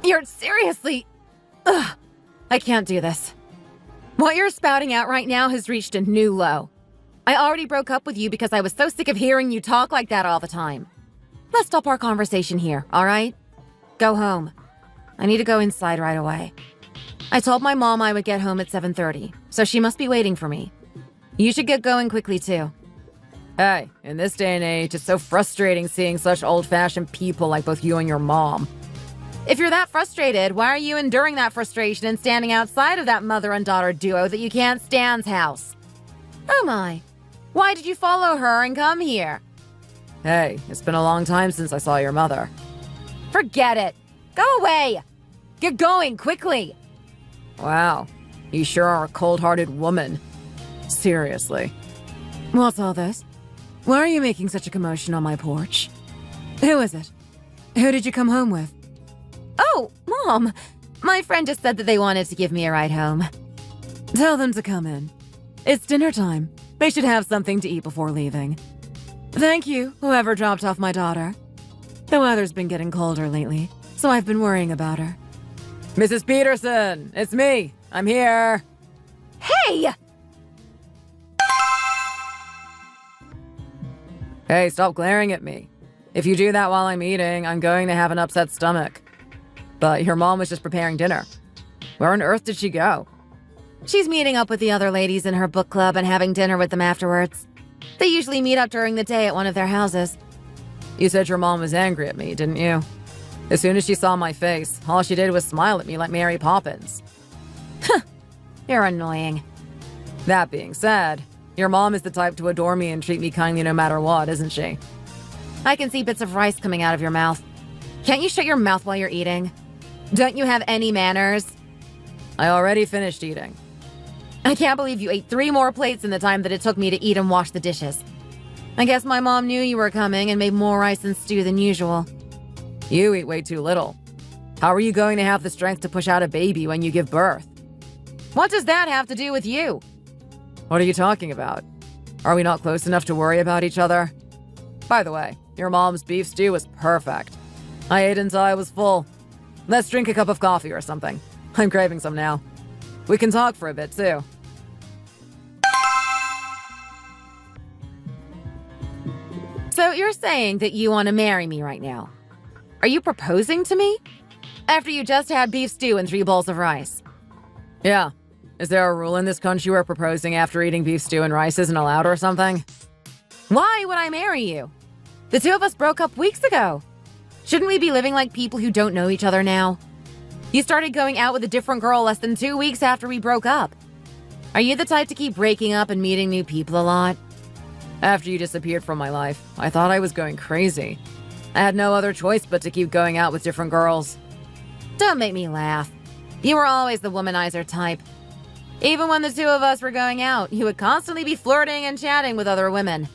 You're seriously... Ugh, I can't do this. What you're spouting out right now has reached a new low. I already broke up with you because I was so sick of hearing you talk like that all the time. Let's stop our conversation here, all right? Go home. I need to go inside right away. I told my mom I would get home at 7:30, so she must be waiting for me. You should get going quickly, too. Hey, in this day and age, it's so frustrating seeing such old-fashioned people like both you and your mom. If you're that frustrated, why are you enduring that frustration and standing outside of that mother and daughter duo that you can't stand's house? Oh my. Why did you follow her and come here? Hey, it's been a long time since I saw your mother. Forget it. Go away. Get going, quickly. Wow, you sure are a cold-hearted woman. Seriously. What's all this? Why are you making such a commotion on my porch? Who is it? Who did you come home with? Oh, Mom. My friend just said that they wanted to give me a ride home. Tell them to come in. It's dinner time. They should have something to eat before leaving. Thank you, whoever dropped off my daughter. The weather's been getting colder lately, so I've been worrying about her. Mrs. Peterson, it's me. I'm here. Hey! Hey, stop glaring at me. If you do that while I'm eating, I'm going to have an upset stomach. But your mom was just preparing dinner. Where on earth did she go? She's meeting up with the other ladies in her book club and having dinner with them afterwards. They usually meet up during the day at one of their houses. You said your mom was angry at me, didn't you? As soon as she saw my face, all she did was smile at me like Mary Poppins. You're annoying. That being said, your mom is the type to adore me and treat me kindly no matter what, isn't she? I can see bits of rice coming out of your mouth. Can't you shut your mouth while you're eating? Don't you have any manners? I already finished eating. I can't believe you ate 3 more plates in the time that it took me to eat and wash the dishes. I guess my mom knew you were coming and made more rice and stew than usual. You eat way too little. How are you going to have the strength to push out a baby when you give birth? What does that have to do with you? What are you talking about? Are we not close enough to worry about each other? By the way, your mom's beef stew was perfect. I ate until I was full. Let's drink a cup of coffee or something. I'm craving some now. We can talk for a bit, too. So you're saying that you want to marry me right now? Are you proposing to me? After you just had beef stew and 3 bowls of rice? Yeah. Is there a rule in this country where proposing after eating beef stew and rice isn't allowed or something? Why would I marry you? The 2 of us broke up weeks ago. Shouldn't we be living like people who don't know each other now? You started going out with a different girl less than 2 weeks after we broke up. Are you the type to keep breaking up and meeting new people a lot? After you disappeared from my life, I thought I was going crazy. I had no other choice but to keep going out with different girls. Don't make me laugh. You were always the womanizer type. Even when the 2 of us were going out, you would constantly be flirting and chatting with other women.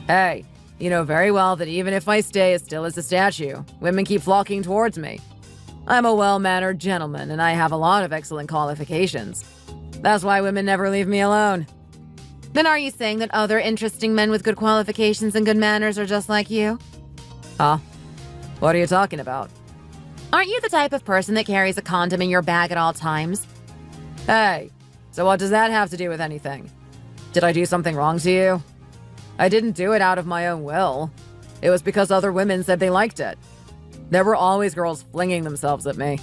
Hey, you know very well that even if I stay as still as a statue, women keep flocking towards me. I'm a well-mannered gentleman, and I have a lot of excellent qualifications. That's why women never leave me alone. Then are you saying that other interesting men with good qualifications and good manners are just like you? Huh? What are you talking about? Aren't you the type of person that carries a condom in your bag at all times? Hey, so what does that have to do with anything? Did I do something wrong to you? I didn't do it out of my own will. It was because other women said they liked it. There were always girls flinging themselves at me.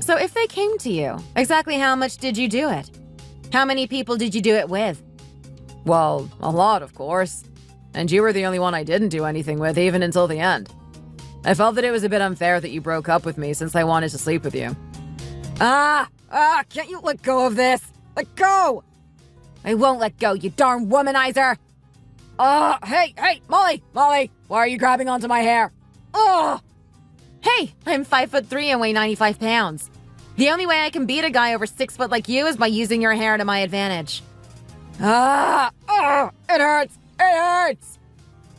So if they came to you, exactly how much did you do it? How many people did you do it with? Well, a lot, of course. And you were the only one I didn't do anything with, even until the end. I felt that it was a bit unfair that you broke up with me since I wanted to sleep with you. Can't you let go of this? Let go! I won't let go, you darn womanizer! Hey, Molly, why are you grabbing onto my hair? Hey, I'm 5'3" and weigh 95 pounds. The only way I can beat a guy over 6 foot like you is by using your hair to my advantage. It hurts!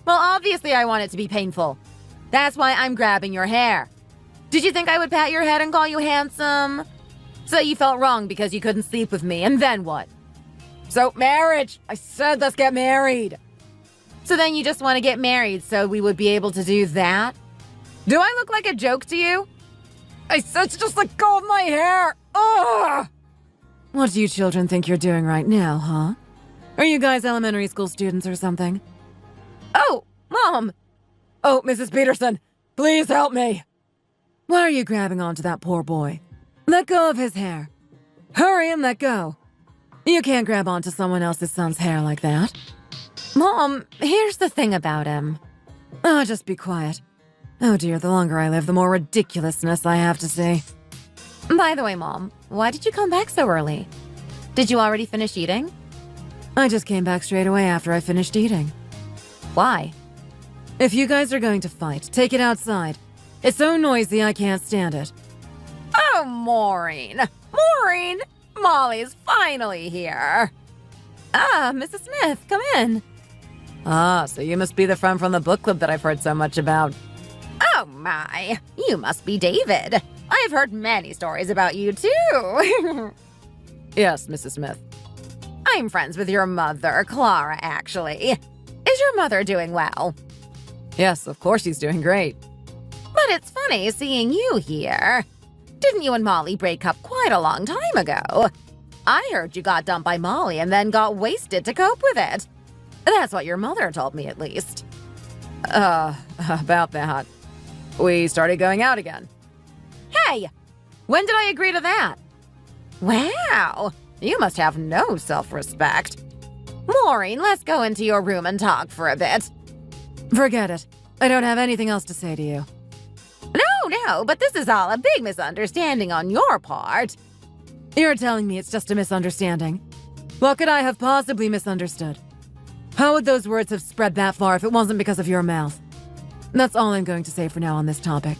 Well, obviously I want it to be painful. That's why I'm grabbing your hair. Did you think I would pat your head and call you handsome? So you felt wrong because you couldn't sleep with me, and then what? So, marriage! I said let's get married! So then you just want to get married so we would be able to do that? Do I look like a joke to you? I said to just let go of my hair! Ugh! What do you children think you're doing right now, huh? Are you guys elementary school students or something? Oh, Mom! Oh, Mrs. Peterson, please help me! Why are you grabbing onto that poor boy? Let go of his hair. Hurry and let go. You can't grab onto someone else's son's hair like that. Mom, here's the thing about him. Oh, just be quiet. Oh dear, the longer I live, the more ridiculousness I have to see. By the way, Mom, why did you come back so early? Did you already finish eating? I just came back straight away after I finished eating. Why? If you guys are going to fight, take it outside. It's so noisy I can't stand it. Oh, Maureen! Maureen! Molly's finally here. Mrs. Smith, come in. So you must be the friend from the book club that I've heard so much about. Oh my, you must be David. I've heard many stories about you too. Yes, Mrs. Smith. I'm friends with your mother, Clara, actually. Is your mother doing well? Yes, of course she's doing great. But it's funny seeing you here. Didn't you and Molly break up quite a long time ago? I heard you got dumped by Molly and then got wasted to cope with it. That's what your mother told me, at least. About that. We started going out again. Hey! When did I agree to that? Wow! You must have no self-respect. Maureen, let's go into your room and talk for a bit. Forget it. I don't have anything else to say to you. no, but this is all a big misunderstanding on your part. You're telling me it's just a misunderstanding? What could I have possibly misunderstood? How would those words have spread that far if it wasn't because of your mouth? That's all I'm going to say for now on this topic.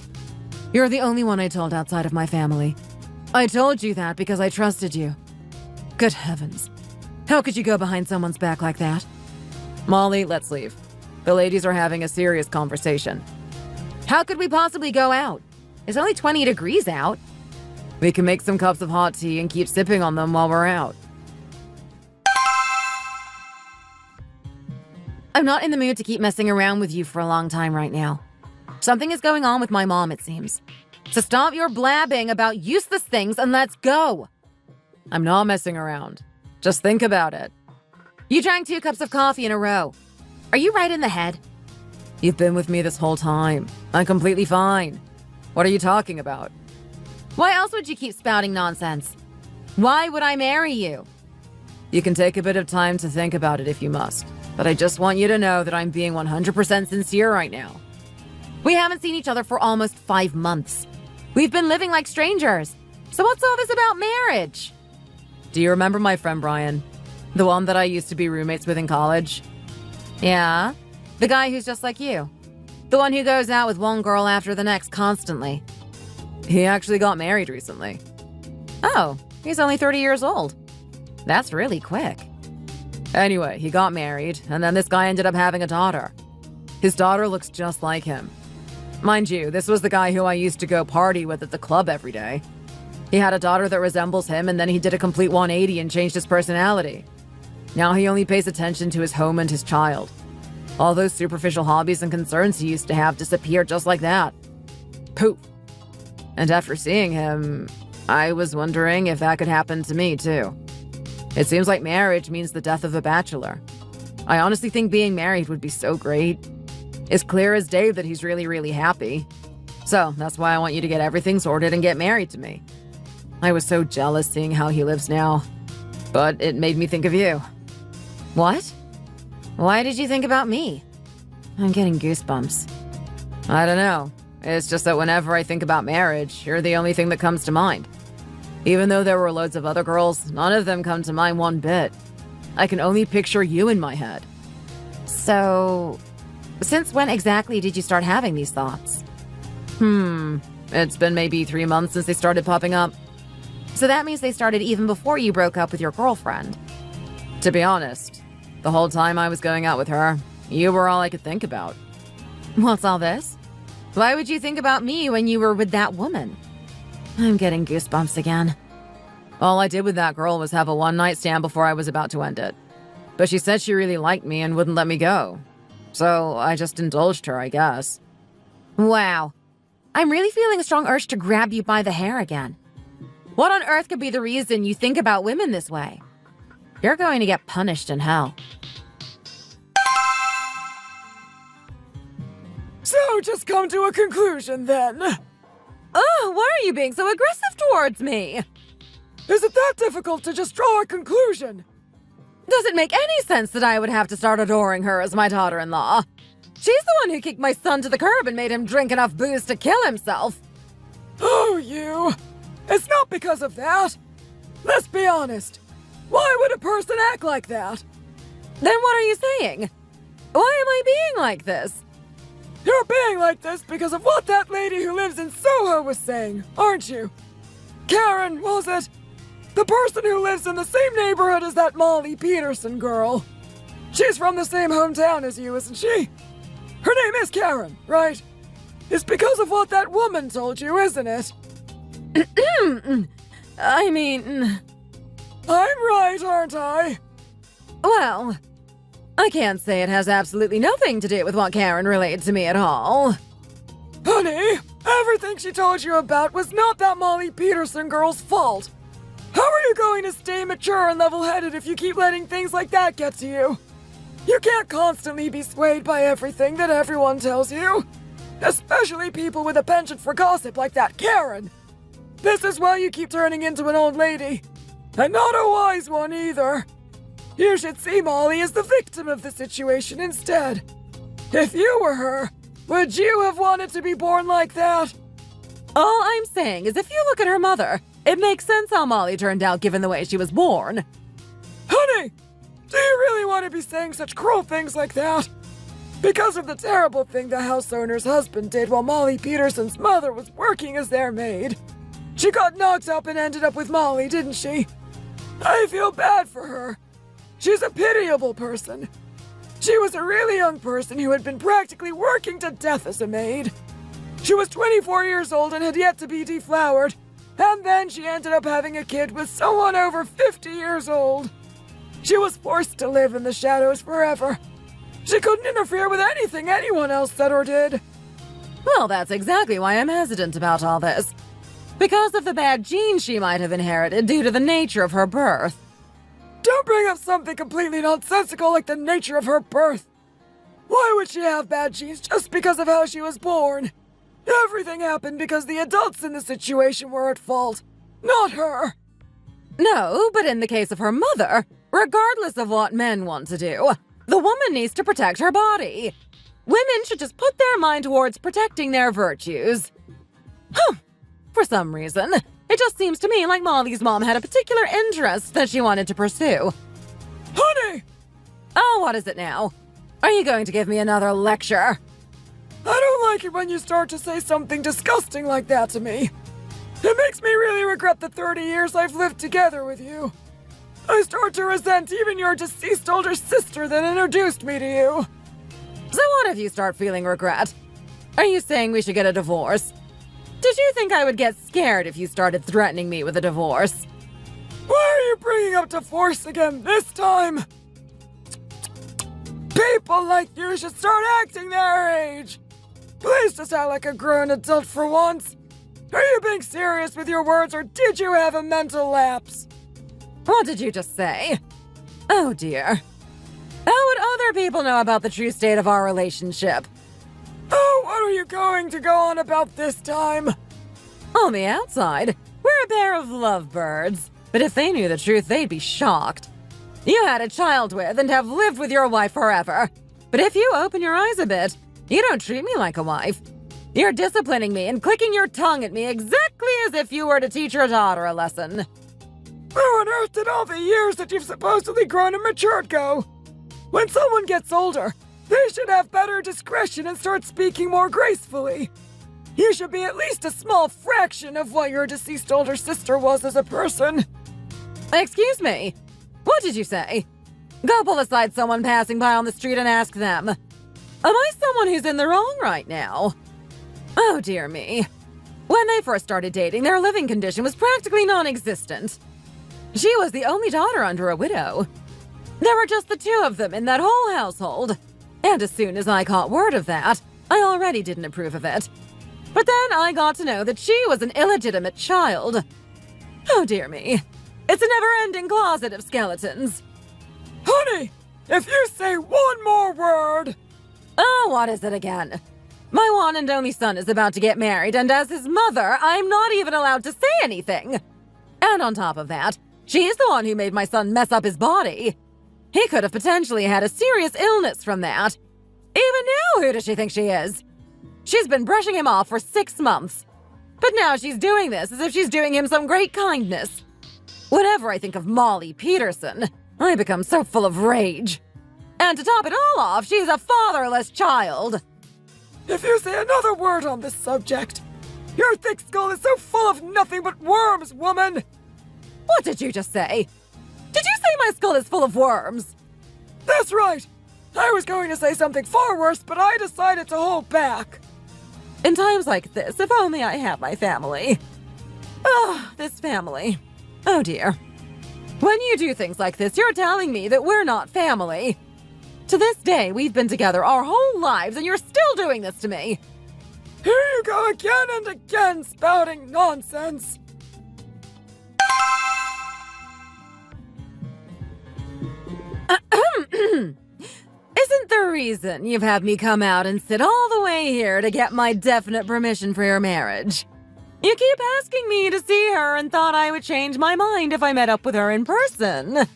You're the only one I told outside of my family. I told you that because I trusted you. Good heavens. How could you go behind someone's back like that? Molly, let's leave. The ladies are having a serious conversation. How could we possibly go out? It's only 20 degrees out. We can make some cups of hot tea and keep sipping on them while we're out. I'm not in the mood to keep messing around with you for a long time right now. Something is going on with my mom, it seems. So stop your blabbing about useless things and let's go. I'm not messing around. Just think about it. You drank 2 cups of coffee in a row. Are you right in the head? You've been with me this whole time. I'm completely fine. What are you talking about? Why else would you keep spouting nonsense? Why would I marry you? You can take a bit of time to think about it if you must. But I just want you to know that I'm being 100% sincere right now. We haven't seen each other for almost 5 months. We've been living like strangers. So what's all this about marriage? Do you remember my friend Brian? The one that I used to be roommates with in college? Yeah? The guy who's just like you. The one who goes out with one girl after the next constantly. He actually got married recently. Oh, he's only 30 years old. That's really quick. Anyway, he got married, and then this guy ended up having a daughter. His daughter looks just like him. Mind you, this was the guy who I used to go party with at the club every day. He had a daughter that resembles him, and then he did a complete 180 and changed his personality. Now he only pays attention to his home and his child. All those superficial hobbies and concerns he used to have disappeared just like that. Poof. And after seeing him, I was wondering if that could happen to me too. It seems like marriage means the death of a bachelor. I honestly think being married would be so great. It's clear as day that he's really, really happy. So that's why I want you to get everything sorted and get married to me. I was so jealous seeing how he lives now. But it made me think of you. What? Why did you think about me? I'm getting goosebumps. I don't know. It's just that whenever I think about marriage, you're the only thing that comes to mind. Even though there were loads of other girls, none of them come to mind one bit. I can only picture you in my head. So, since when exactly did you start having these thoughts? It's been maybe 3 months since they started popping up. So that means they started even before you broke up with your girlfriend. To be honest, the whole time I was going out with her, you were all I could think about. What's all this? Why would you think about me when you were with that woman? I'm getting goosebumps again. All I did with that girl was have a one-night stand before I was about to end it. But she said she really liked me and wouldn't let me go. So I just indulged her, I guess. Wow. I'm really feeling a strong urge to grab you by the hair again. What on earth could be the reason you think about women this way? You're going to get punished in hell. So just come to a conclusion then. Oh, why are you being so aggressive towards me? Is it that difficult to just draw a conclusion? Does it make any sense that I would have to start adoring her as my daughter-in-law? She's the one who kicked my son to the curb and made him drink enough booze to kill himself. Oh, you. It's not because of that. Let's be honest. Why would a person act like that? Then what are you saying? Why am I being like this? You're being like this because of what that lady who lives in Soho was saying, aren't you? Karen, was it? The person who lives in the same neighborhood as that Molly Peterson girl. She's from the same hometown as you, isn't she? Her name is Karen, right? It's because of what that woman told you, isn't it? I mean... I'm right, aren't I? Well, I can't say it has absolutely nothing to do with what Karen relayed to me at all. Honey, everything she told you about was not that Molly Peterson girl's fault. How are you going to stay mature and level-headed if you keep letting things like that get to you? You can't constantly be swayed by everything that everyone tells you. Especially people with a penchant for gossip like that Karen. This is why you keep turning into an old lady. And not a wise one either. You should see Molly as the victim of the situation instead. If you were her, would you have wanted to be born like that? All I'm saying is if you look at her mother, it makes sense how Molly turned out given the way she was born. Honey, do you really want to be saying such cruel things like that? Because of the terrible thing the house owner's husband did while Molly Peterson's mother was working as their maid. She got knocked up and ended up with Molly, didn't she? I feel bad for her. She's a pitiable person. She was a really young person who had been practically working to death as a maid. She was 24 years old and had yet to be deflowered. And then she ended up having a kid with someone over 50 years old. She was forced to live in the shadows forever. She couldn't interfere with anything anyone else said or did. Well, that's exactly why I'm hesitant about all this. Because of the bad genes she might have inherited due to the nature of her birth. Don't bring up something completely nonsensical like the nature of her birth. Why would she have bad genes just because of how she was born? Everything happened because the adults in the situation were at fault, not her. No, but in the case of her mother, regardless of what men want to do, the woman needs to protect her body. Women should just put their mind towards protecting their virtues. For some reason, it just seems to me like Molly's mom had a particular interest that she wanted to pursue. Honey! Oh, what is it now? Are you going to give me another lecture? I don't like it when you start to say something disgusting like that to me. It makes me really regret the 30 years I've lived together with you. I start to resent even your deceased older sister that introduced me to you. So what if you start feeling regret? Are you saying we should get a divorce? Did you think I would get scared if you started threatening me with a divorce? Why are you bringing up divorce again this time? People like you should start acting their age. Please just act like a grown adult for once. Are you being serious with your words or did you have a mental lapse? What did you just say? Oh dear. How would other people know about the true state of our relationship? Oh, what are you going to go on about this time? On the outside, we're a pair of lovebirds. But if they knew the truth, they'd be shocked. You had a child with and have lived with your wife forever. But if you open your eyes a bit, you don't treat me like a wife. You're disciplining me and clicking your tongue at me exactly as if you were to teach your daughter a lesson. Where on earth did all the years that you've supposedly grown and matured go? When someone gets older, they should have better discretion and start speaking more gracefully. You should be at least a small fraction of what your deceased older sister was as a person. Excuse me? What did you say? Go pull aside someone passing by on the street and ask them. Am I someone who's in the wrong right now? Oh dear me. When they first started dating, their living condition was practically non-existent. She was the only daughter under a widow. There were just the two of them in that whole household. And as soon as I caught word of that, I already didn't approve of it. But then I got to know that she was an illegitimate child. Oh dear me. It's a never-ending closet of skeletons. Honey, if you say one more word... Oh, what is it again? My one and only son is about to get married, and as his mother, I'm not even allowed to say anything. And on top of that, she's the one who made my son mess up his body. He could have potentially had a serious illness from that. Even now, who does she think she is? She's been brushing him off for 6 months. But now she's doing this as if she's doing him some great kindness. Whenever I think of Molly Peterson, I become so full of rage. And to top it all off, she's a fatherless child. If you say another word on this subject, your thick skull is so full of nothing but worms, woman! What did you just say? Did you say my skull is full of worms? That's right! I was going to say something far worse, but I decided to hold back. In times like this, if only I had my family. Ah, this family. Oh dear. When you do things like this, you're telling me that we're not family. To this day, we've been together our whole lives, and you're still doing this to me. Here you go again and again, spouting nonsense. Isn't the reason you've had me come out and sit all the way here to get my definite permission for your marriage? You keep asking me to see her and thought I would change my mind if I met up with her in person.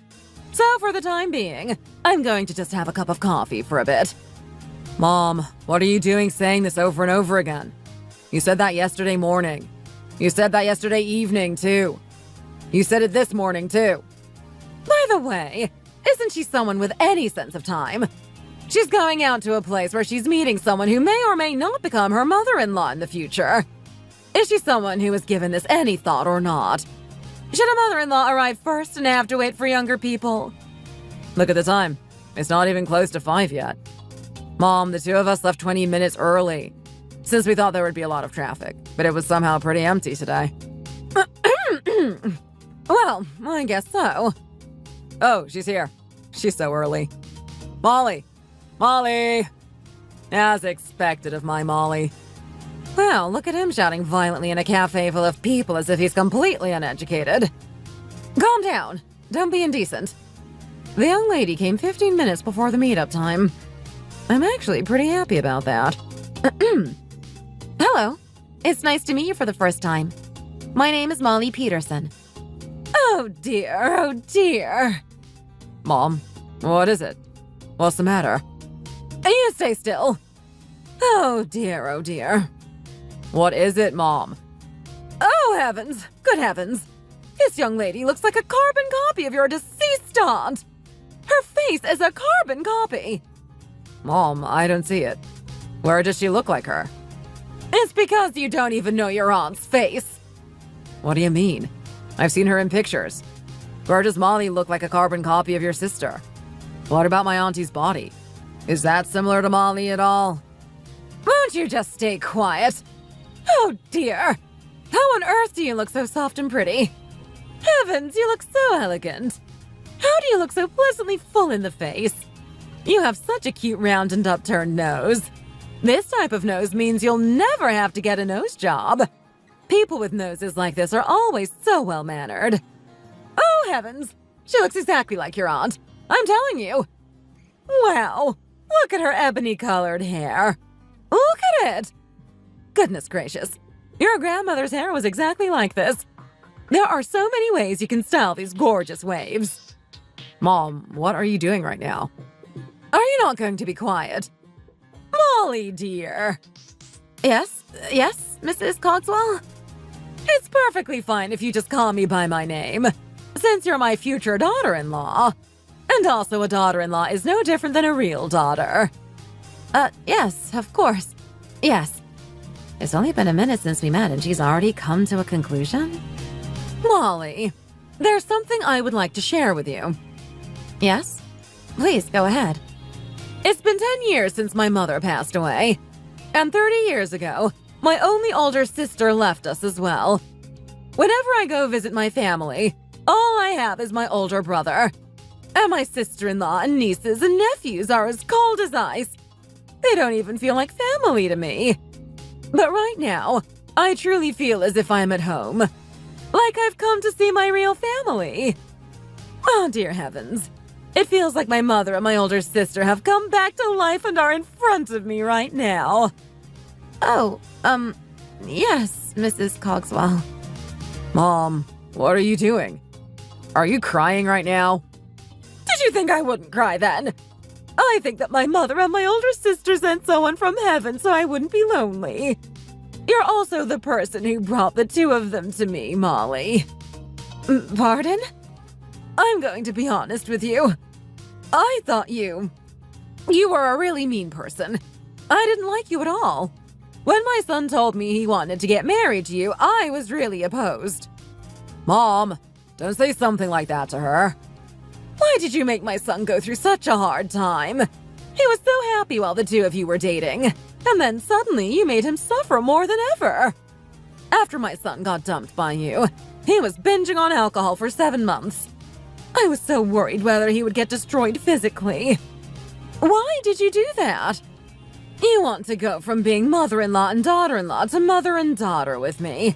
So for the time being, I'm going to just have a cup of coffee for a bit. Mom, what are you doing saying this over and over again? You said that yesterday morning. You said that yesterday evening, too. You said it this morning, too. By the way, isn't she someone with any sense of time? She's going out to a place where she's meeting someone who may or may not become her mother-in-law in the future. Is she someone who has given this any thought or not? Should a mother-in-law arrive first and have to wait for younger people? Look at the time. It's not even close to 5 yet. Mom, the two of us left 20 minutes early, since we thought there would be a lot of traffic, but it was somehow pretty empty today. Well, I guess so. Oh, she's here. She's so early. Molly! Molly! As expected of my Molly. Well, look at him shouting violently in a cafe full of people as if he's completely uneducated. Calm down. Don't be indecent. The young lady came 15 minutes before the meetup time. I'm actually pretty happy about that. Hello. It's nice to meet you for the first time. My name is Molly Peterson. Oh dear, oh dear. Mom, what is it? What's the matter? You stay still. Oh dear, oh dear. What is it, Mom? Oh heavens, good heavens. This young lady looks like a carbon copy of your deceased aunt. Her face is a carbon copy. Mom, I don't see it. Where does she look like her? It's because you don't even know your aunt's face. What do you mean? I've seen her in pictures. Where does Molly look like a carbon copy of your sister? What about my auntie's body? Is that similar to Molly at all? Won't you just stay quiet? Oh dear! How on earth do you look so soft and pretty? Heavens, you look so elegant. How do you look so pleasantly full in the face? You have such a cute round and upturned nose. This type of nose means you'll never have to get a nose job. People with noses like this are always so well-mannered. Oh heavens, she looks exactly like your aunt. I'm telling you. Wow, look at her ebony-colored hair. Look at it. Goodness gracious, your grandmother's hair was exactly like this. There are so many ways you can style these gorgeous waves. Mom, what are you doing right now? Are you not going to be quiet? Molly, dear. Yes, Mrs. Cogswell? It's perfectly fine if you just call me by my name, since you're my future daughter-in-law. And also a daughter-in-law is no different than a real daughter. Yes, of course. Yes. It's only been a minute since we met and she's already come to a conclusion? Molly, there's something I would like to share with you. Yes? Please, go ahead. It's been 10 years since my mother passed away. And 30 years ago, my only older sister left us as well. Whenever I go visit my family, all I have is my older brother. And my sister-in-law and nieces and nephews are as cold as ice. They don't even feel like family to me. But right now, I truly feel as if I'm at home. Like I've come to see my real family. Oh, dear heavens. It feels like my mother and my older sister have come back to life and are in front of me right now. Oh, yes, Mrs. Cogswell. Mom, what are you doing? Are you crying right now? Did you think I wouldn't cry then? I think that my mother and my older sister sent someone from heaven so I wouldn't be lonely. You're also the person who brought the two of them to me, Molly. Pardon? I'm going to be honest with you. I thought you were a really mean person. I didn't like you at all. When my son told me he wanted to get married to you, I was really opposed. Mom, don't say something like that to her. Why did you make my son go through such a hard time? He was so happy while the two of you were dating, and then suddenly you made him suffer more than ever. After my son got dumped by you, he was binging on alcohol for 7 months. I was so worried whether he would get destroyed physically. Why did you do that? You want to go from being mother-in-law and daughter-in-law to mother and daughter with me.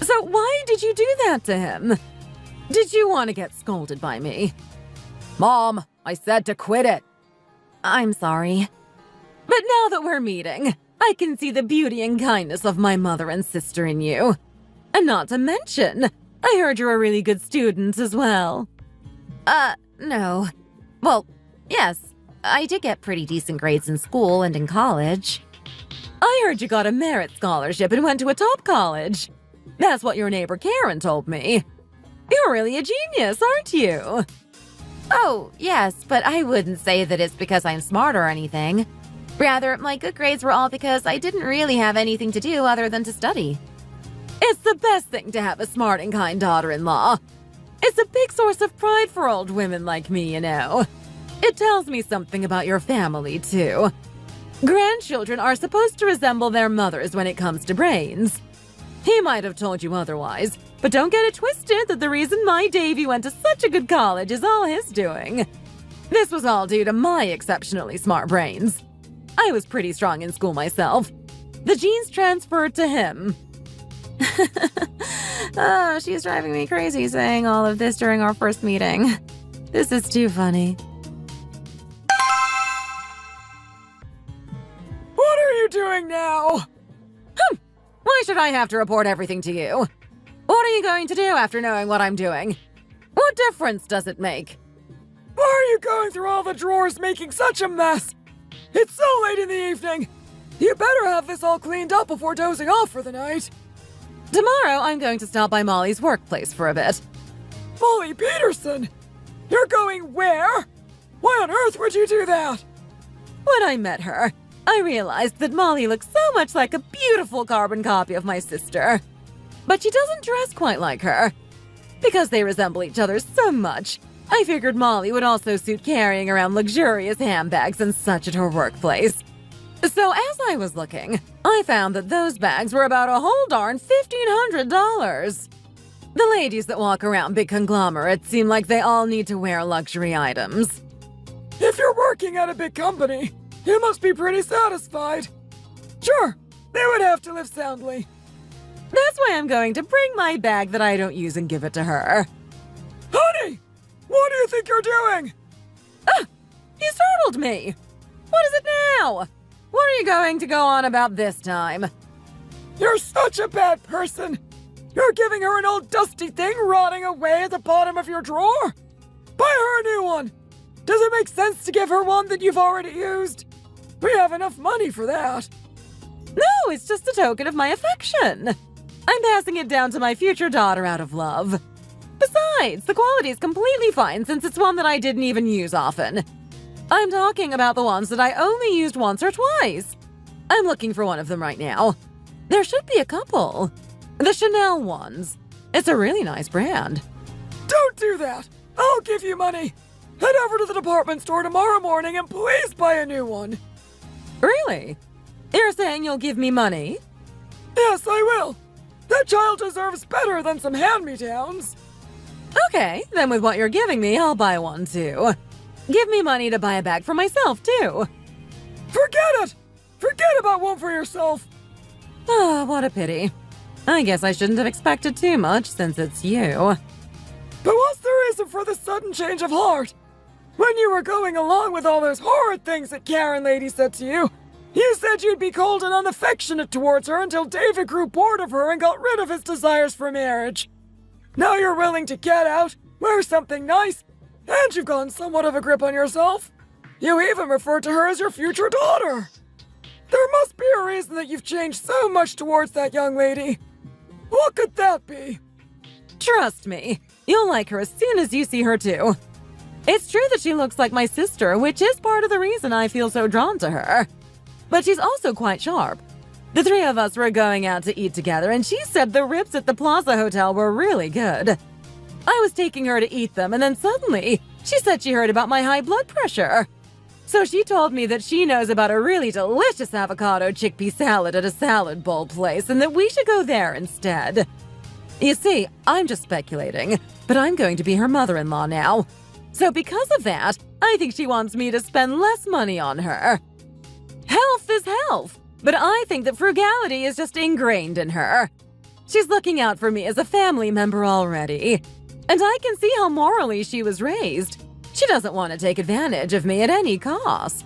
So why did you do that to him? Did you want to get scolded by me? Mom, I said to quit it. I'm sorry. But now that we're meeting, I can see the beauty and kindness of my mother and sister in you. And not to mention, I heard you're a really good student as well. No. Well, yes, I did get pretty decent grades in school and in college. I heard you got a merit scholarship and went to a top college. That's what your neighbor Karen told me. You're really a genius, aren't you? Oh, yes, but I wouldn't say that it's because I'm smart or anything. Rather, my good grades were all because I didn't really have anything to do other than to study. It's the best thing to have a smart and kind daughter-in-law. It's a big source of pride for old women like me, you know. It tells me something about your family, too. Grandchildren are supposed to resemble their mothers when it comes to brains. He might have told you otherwise, but don't get it twisted that the reason my Davy went to such a good college is all his doing. This was all due to my exceptionally smart brains. I was pretty strong in school myself. The genes transferred to him. Oh, she's driving me crazy saying all of this during our first meeting. This is too funny. What are you doing now? Why should I have to report everything to you? What are you going to do after knowing what I'm doing? What difference does it make? Why are you going through all the drawers making such a mess? It's so late in the evening. You better have this all cleaned up before dozing off for the night. Tomorrow, I'm going to stop by Molly's workplace for a bit. Molly Peterson! You're going where? Why on earth would you do that? When I met her, I realized that Molly looks so much like a beautiful carbon copy of my sister. But she doesn't dress quite like her. Because they resemble each other so much, I figured Molly would also suit carrying around luxurious handbags and such at her workplace. So as I was looking, I found that those bags were about a whole darn $1,500. The ladies that walk around big conglomerates seem like they all need to wear luxury items. If you're working at a big company, you must be pretty satisfied. Sure, they would have to live soundly. That's why I'm going to bring my bag that I don't use and give it to her. Honey, what do you think you're doing? You startled me! What is it now? What are you going to go on about this time? You're such a bad person. You're giving her an old dusty thing rotting away at the bottom of your drawer. Buy her a new one. Does it make sense to give her one that you've already used? We have enough money for that. No, it's just a token of my affection. I'm passing it down to my future daughter out of love. Besides, the quality is completely fine since it's one that I didn't even use often. I'm talking about the ones that I only used once or twice. I'm looking for one of them right now. There should be a couple. The Chanel ones. It's a really nice brand. Don't do that. I'll give you money. Head over to the department store tomorrow morning and please buy a new one. Really? You're saying you'll give me money? Yes, I will. That child deserves better than some hand-me-downs. Okay, then with what you're giving me, I'll buy one too. Give me money to buy a bag for myself too. Forget it! Forget about one for yourself. Ah, what a pity. I guess I shouldn't have expected too much since it's you. But what's the reason for the sudden change of heart? When you were going along with all those horrid things that Karen lady said to you, you said you'd be cold and unaffectionate towards her until David grew bored of her and got rid of his desires for marriage. Now you're willing to get out, wear something nice, and you've gotten somewhat of a grip on yourself. You even referred to her as your future daughter. There must be a reason that you've changed so much towards that young lady. What could that be? Trust me, you'll like her as soon as you see her too. It's true that she looks like my sister, which is part of the reason I feel so drawn to her. But she's also quite sharp. The three of us were going out to eat together, and she said the ribs at the Plaza Hotel were really good. I was taking her to eat them, and then suddenly, she said she heard about my high blood pressure. So she told me that she knows about a really delicious avocado chickpea salad at a salad bowl place, and that we should go there instead. You see, I'm just speculating, but I'm going to be her mother-in-law now. So because of that, I think she wants me to spend less money on her. Health is health, but I think that frugality is just ingrained in her. She's looking out for me as a family member already. And I can see how morally she was raised. She doesn't want to take advantage of me at any cost.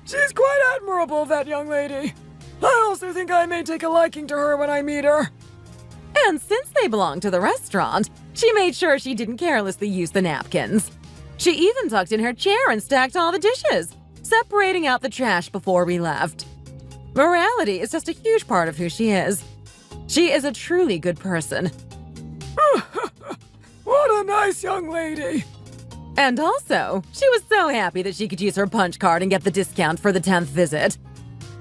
She's quite admirable, that young lady. I also think I may take a liking to her when I meet her. And since they belong to the restaurant, she made sure she didn't carelessly use the napkins. She even tucked in her chair and stacked all the dishes, separating out the trash before we left. Morality is just a huge part of who she is. She is a truly good person. What a nice young lady. And also, she was so happy that she could use her punch card and get the discount for the 10th visit.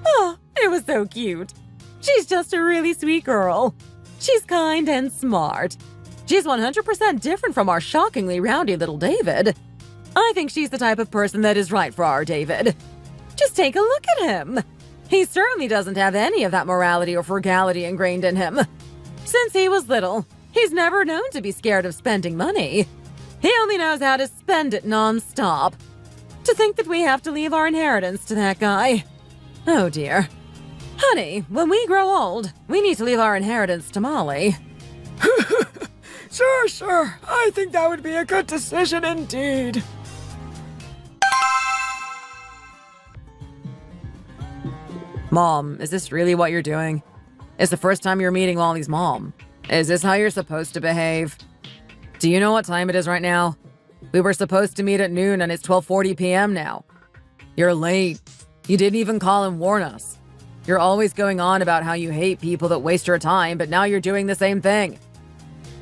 Oh, it was so cute. She's just a really sweet girl. She's kind and smart. She's 100% different from our shockingly rowdy little David. I think she's the type of person that is right for our David. Just take a look at him. He certainly doesn't have any of that morality or frugality ingrained in him. Since he was little, he's never known to be scared of spending money. He only knows how to spend it non-stop. To think that we have to leave our inheritance to that guy. Oh dear. Honey, when we grow old, we need to leave our inheritance to Molly. Sure. I think that would be a good decision indeed. Mom, is this really what you're doing? It's the first time you're meeting Molly's mom. Is this how you're supposed to behave? Do you know what time it is right now? We were supposed to meet at noon and it's 12:40 p.m. now. You're late. You didn't even call and warn us. You're always going on about how you hate people that waste your time, but now you're doing the same thing.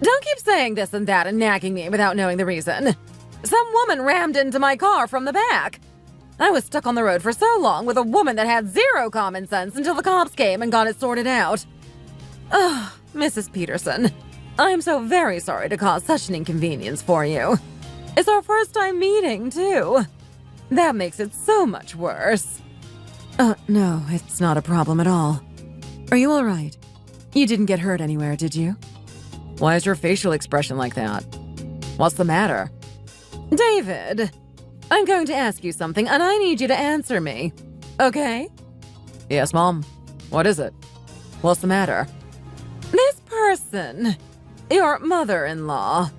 Don't keep saying this and that and nagging me without knowing the reason. Some woman rammed into my car from the back. I was stuck on the road for so long with a woman that had zero common sense until the cops came and got it sorted out. Ugh, Mrs. Peterson, I'm so very sorry to cause such an inconvenience for you. It's our first time meeting, too. That makes it so much worse. No, it's not a problem at all. Are you all right? You didn't get hurt anywhere, did you? Why is your facial expression like that? What's the matter? David, I'm going to ask you something, and I need you to answer me. Okay? Yes, Mom. What is it? What's the matter? This person, your mother-in-law,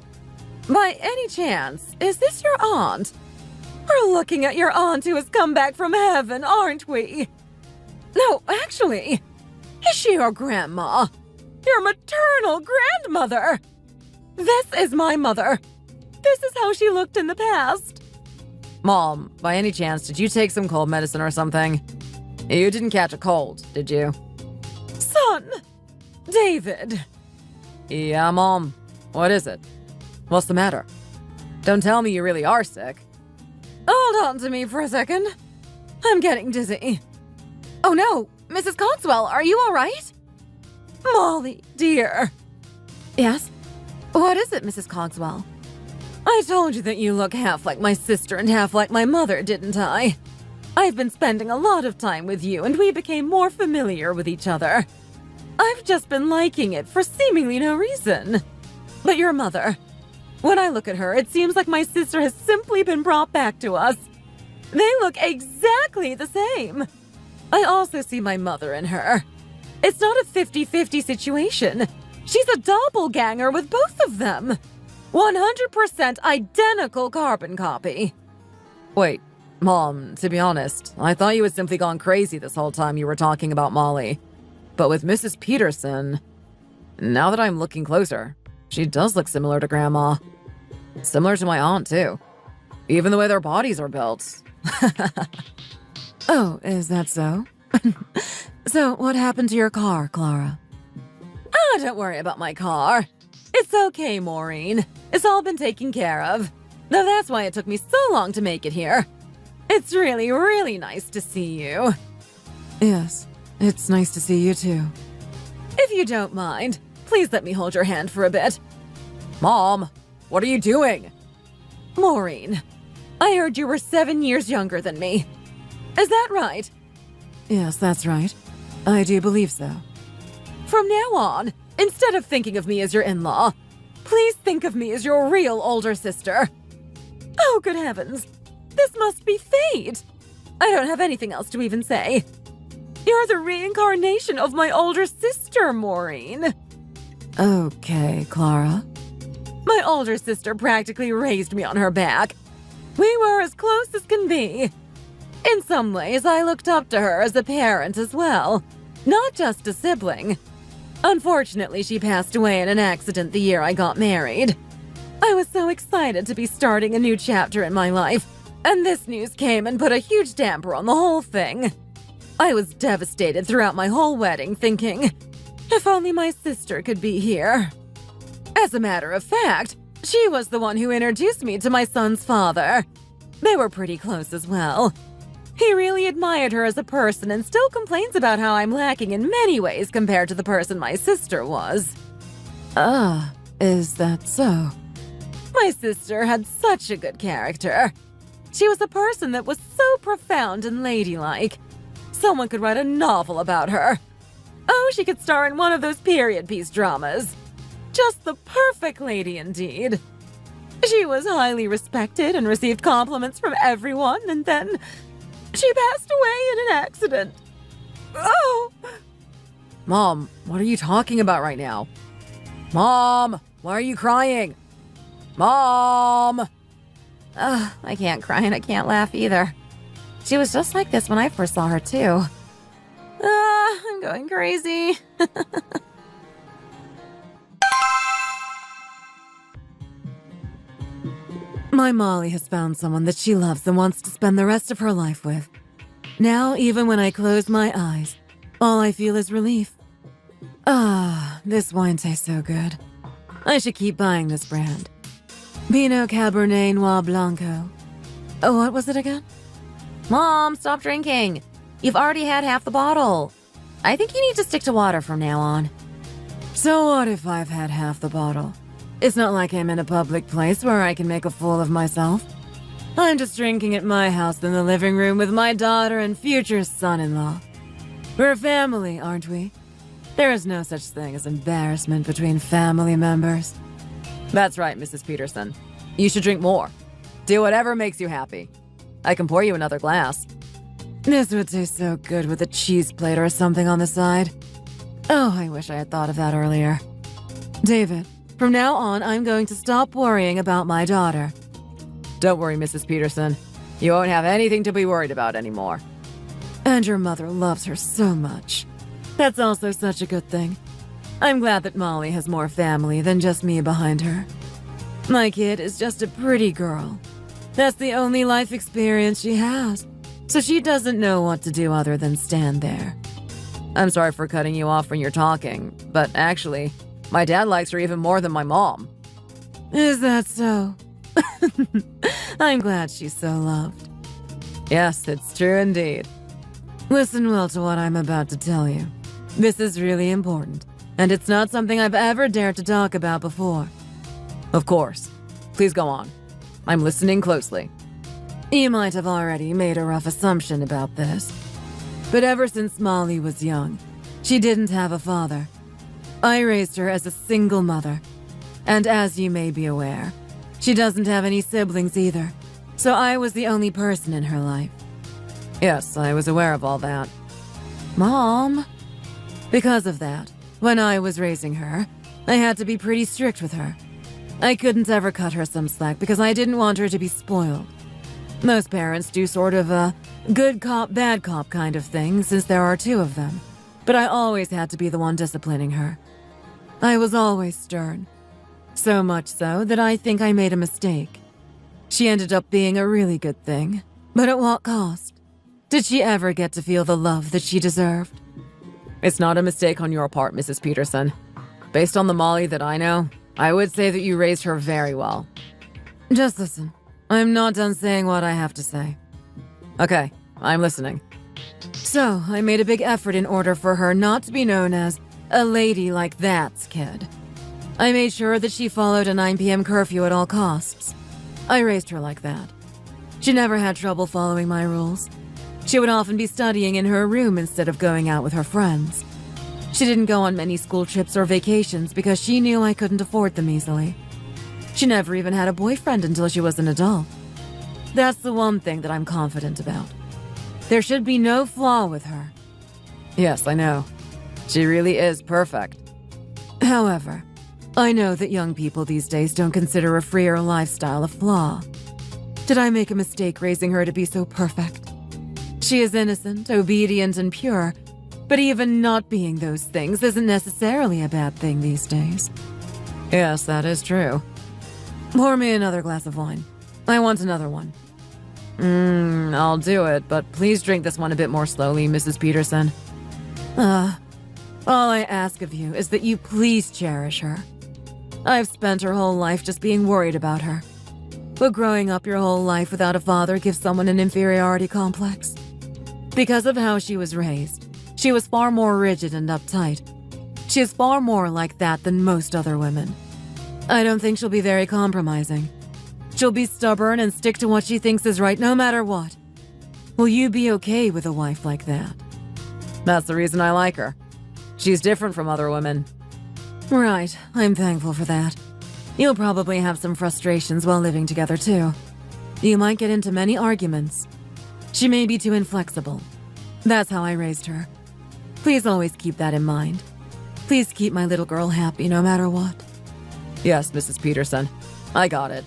by any chance, is this your aunt? We're looking at your aunt who has come back from heaven, aren't we? No, actually, is she your grandma? Your maternal grandmother? This is my mother. This is how she looked in the past. Mom, by any chance, did you take some cold medicine or something? You didn't catch a cold, did you? Son! David! Yeah, Mom. What is it? What's the matter? Don't tell me you really are sick. Hold on to me for a second. I'm getting dizzy. Oh no! Mrs. Cogswell, are you all right? Molly, dear. Yes? What is it, Mrs. Cogswell? I told you that you look half like my sister and half like my mother, didn't I? I've been spending a lot of time with you, and we became more familiar with each other. I've just been liking it for seemingly no reason. But your mother, when I look at her, it seems like my sister has simply been brought back to us. They look exactly the same. I also see my mother in her. It's not a 50-50 situation. She's a doppelganger with both of them. 100% identical carbon copy. Wait, Mom, to be honest, I thought you had simply gone crazy this whole time you were talking about Molly. But with Mrs. Peterson, now that I'm looking closer, she does look similar to Grandma. Similar to my aunt, too. Even the way their bodies are built. Oh, is that so? So, what happened to your car, Clara? Oh, don't worry about my car. It's okay, Maureen. It's all been taken care of. Though that's why it took me so long to make it here. It's really, really nice to see you. Yes, it's nice to see you too. If you don't mind, please let me hold your hand for a bit. Mom, what are you doing? Maureen, I heard you were 7 years younger than me. Is that right? Yes, that's right. I do believe so. From now on, instead of thinking of me as your in-law, please think of me as your real older sister. Oh, good heavens. This must be fate. I don't have anything else to even say. You're the reincarnation of my older sister, Maureen. Okay, Clara. My older sister practically raised me on her back. We were as close as can be. In some ways, I looked up to her as a parent as well, not just a sibling. Unfortunately, she passed away in an accident the year I got married. I was so excited to be starting a new chapter in my life, and this news came and put a huge damper on the whole thing. I was devastated throughout my whole wedding, thinking, if only my sister could be here. As a matter of fact, she was the one who introduced me to my son's father. They were pretty close as well. He really admired her as a person and still complains about how I'm lacking in many ways compared to the person my sister was. Is that so? My sister had such a good character. She was a person that was so profound and ladylike. Someone could write a novel about her. Oh, she could star in one of those period piece dramas. Just the perfect lady indeed. She was highly respected and received compliments from everyone, and then she passed away in an accident. Oh! Mom, what are you talking about right now? Mom, why are you crying? Mom! I can't cry and I can't laugh either. She was just like this when I first saw her, too. I'm going crazy. My Molly has found someone that she loves and wants to spend the rest of her life with. Now, even when I close my eyes, all I feel is relief. This wine tastes so good. I should keep buying this brand. Pinot Cabernet Noir Blanco. Oh, what was it again? Mom, stop drinking. You've already had half the bottle. I think you need to stick to water from now on. So what if I've had half the bottle? It's not like I'm in a public place where I can make a fool of myself. I'm just drinking at my house in the living room with my daughter and future son-in-law. We're a family, aren't we? There is no such thing as embarrassment between family members. That's right, Mrs. Peterson. You should drink more. Do whatever makes you happy. I can pour you another glass. This would taste so good with a cheese plate or something on the side. Oh, I wish I had thought of that earlier. David, from now on, I'm going to stop worrying about my daughter. Don't worry, Mrs. Peterson. You won't have anything to be worried about anymore. And your mother loves her so much. That's also such a good thing. I'm glad that Molly has more family than just me behind her. My kid is just a pretty girl. That's the only life experience she has, so she doesn't know what to do other than stand there. I'm sorry for cutting you off when you're talking, but actually, my dad likes her even more than my mom. Is that so? I'm glad she's so loved. Yes, it's true indeed. Listen well to what I'm about to tell you. This is really important, and it's not something I've ever dared to talk about before. Of course. Please go on. I'm listening closely. You might have already made a rough assumption about this, but ever since Molly was young, she didn't have a father. I raised her as a single mother, and as you may be aware, she doesn't have any siblings either, so I was the only person in her life. Yes, I was aware of all that. Mom? Because of that, when I was raising her, I had to be pretty strict with her. I couldn't ever cut her some slack because I didn't want her to be spoiled. Most parents do sort of a good cop, bad cop kind of thing since there are two of them, but I always had to be the one disciplining her. I was always stern. So much so that I think I made a mistake. She ended up being a really good thing, but at what cost? Did she ever get to feel the love that she deserved? It's not a mistake on your part, Mrs. Peterson. Based on the Molly that I know, I would say that you raised her very well. Just listen. I'm not done saying what I have to say. Okay, I'm listening. So, I made a big effort in order for her not to be known as a lady like that's kid. I made sure that she followed a 9 p.m. curfew at all costs. I raised her like that. She never had trouble following my rules. She would often be studying in her room instead of going out with her friends. She didn't go on many school trips or vacations because she knew I couldn't afford them easily. She never even had a boyfriend until she was an adult. That's the one thing that I'm confident about. There should be no flaw with her. Yes, I know. She really is perfect. However, I know that young people these days don't consider a freer lifestyle a flaw. Did I make a mistake raising her to be so perfect? She is innocent, obedient, and pure, but even not being those things isn't necessarily a bad thing these days. Yes, that is true. Pour me another glass of wine. I want another one. I'll do it, but please drink this one a bit more slowly, Mrs. Peterson. All I ask of you is that you please cherish her. I've spent her whole life just being worried about her. But growing up your whole life without a father gives someone an inferiority complex. Because of how she was raised, she was far more rigid and uptight. She is far more like that than most other women. I don't think she'll be very compromising. She'll be stubborn and stick to what she thinks is right no matter what. Will you be okay with a wife like that? That's the reason I like her. She's different from other women. Right, I'm thankful for that. You'll probably have some frustrations while living together too. You might get into many arguments. She may be too inflexible. That's how I raised her. Please always keep that in mind. Please keep my little girl happy no matter what. Yes, Mrs. Peterson. I got it.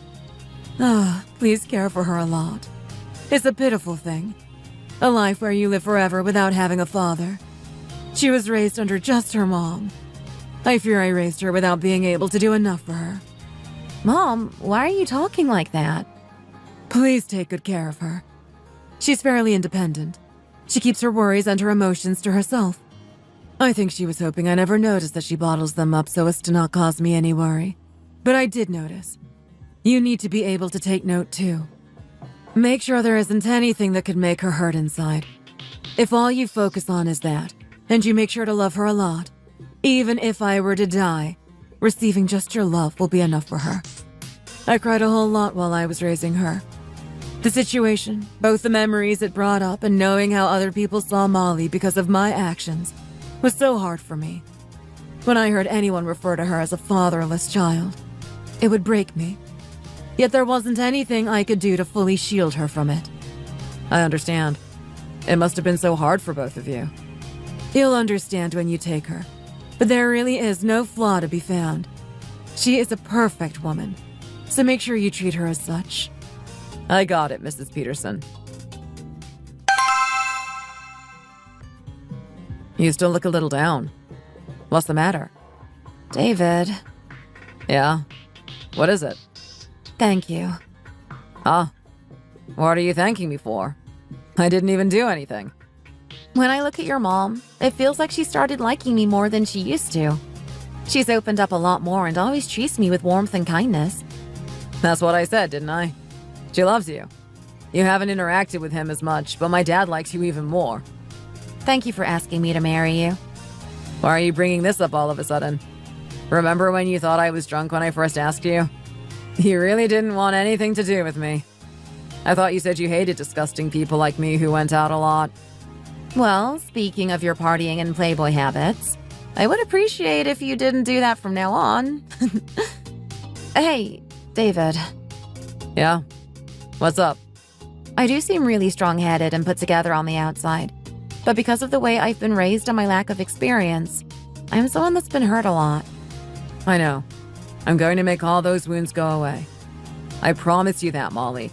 Please care for her a lot. It's a pitiful thing. A life where you live forever without having a father. She was raised under just her mom. I fear I raised her without being able to do enough for her. Mom, why are you talking like that? Please take good care of her. She's fairly independent. She keeps her worries and her emotions to herself. I think she was hoping I never noticed that she bottles them up so as to not cause me any worry. But I did notice. You need to be able to take note too. Make sure there isn't anything that could make her hurt inside. If all you focus on is that, and you make sure to love her a lot, even if I were to die, receiving just your love will be enough for her. I cried a whole lot while I was raising her. The situation, both the memories it brought up and knowing how other people saw Molly because of my actions, was so hard for me. When I heard anyone refer to her as a fatherless child, it would break me. Yet there wasn't anything I could do to fully shield her from it. I understand. It must have been so hard for both of you. You'll understand when you take her, but there really is no flaw to be found. She is a perfect woman, so make sure you treat her as such. I got it, Mrs. Peterson. You still look a little down. What's the matter? David. Yeah? What is it? Thank you. Huh? What are you thanking me for? I didn't even do anything. When I look at your mom, it feels like she started liking me more than she used to. She's opened up a lot more and always treats me with warmth and kindness. That's what I said, didn't I? She loves you. You haven't interacted with him as much, but my dad likes you even more. Thank you for asking me to marry you. Why are you bringing this up all of a sudden? Remember when you thought I was drunk when I first asked you? You really didn't want anything to do with me. I thought you said you hated disgusting people like me who went out a lot. Well, speaking of your partying and Playboy habits, I would appreciate if you didn't do that from now on. Hey, David. Yeah? What's up? I do seem really strong-headed and put together on the outside. But because of the way I've been raised and my lack of experience, I'm someone that's been hurt a lot. I know. I'm going to make all those wounds go away. I promise you that, Molly.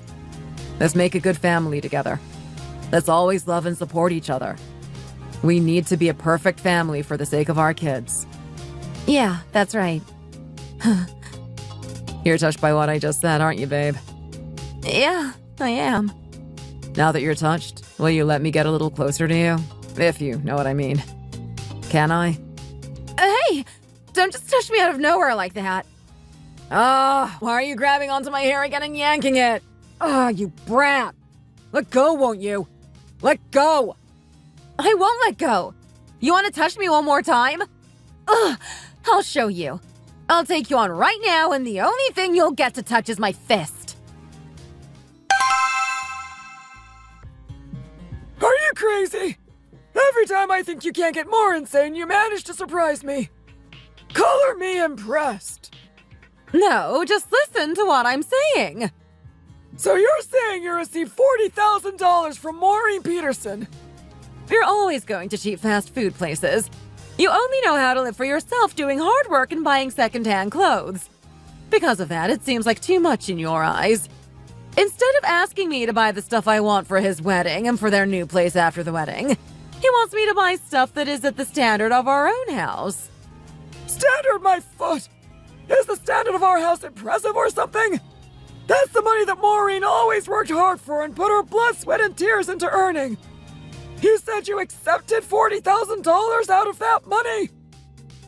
Let's make a good family together. Let's always love and support each other. We need to be a perfect family for the sake of our kids. Yeah, that's right. You're touched by what I just said, aren't you, babe? Yeah, I am. Now that you're touched, will you let me get a little closer to you? If you know what I mean. Can I? Hey! Don't just touch me out of nowhere like that. Why are you grabbing onto my hair again and yanking it? You brat! Let go, won't you? Let go! I won't let go. You want to touch me one more time? I'll show you. I'll take you on right now, and the only thing you'll get to touch is my fist. Are you crazy? Every time I think you can't get more insane, you manage to surprise me. Color me impressed. No, just listen to what I'm saying. So you're saying you received $40,000 from Maureen Peterson? You're always going to cheap fast food places. You only know how to live for yourself doing hard work and buying secondhand clothes. Because of that, it seems like too much in your eyes. Instead of asking me to buy the stuff I want for his wedding and for their new place after the wedding, he wants me to buy stuff that is at the standard of our own house. Standard my foot! Is the standard of our house impressive or something? That's the money that Maureen always worked hard for and put her blood, sweat, and tears into earning. You said you accepted $40,000 out of that money?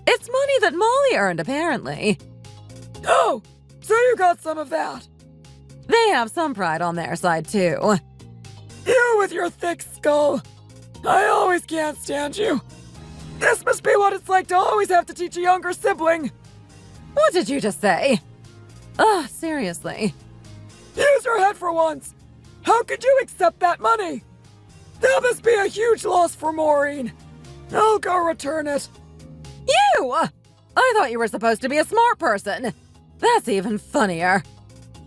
It's money that Molly earned, apparently. Oh, so you got some of that. They have some pride on their side, too. You with your thick skull. I always can't stand you. This must be what it's like to always have to teach a younger sibling. What did you just say? Ugh, seriously. Use your head for once. How could you accept that money? That must be a huge loss for Maureen. I'll go return it. You! I thought you were supposed to be a smart person. That's even funnier.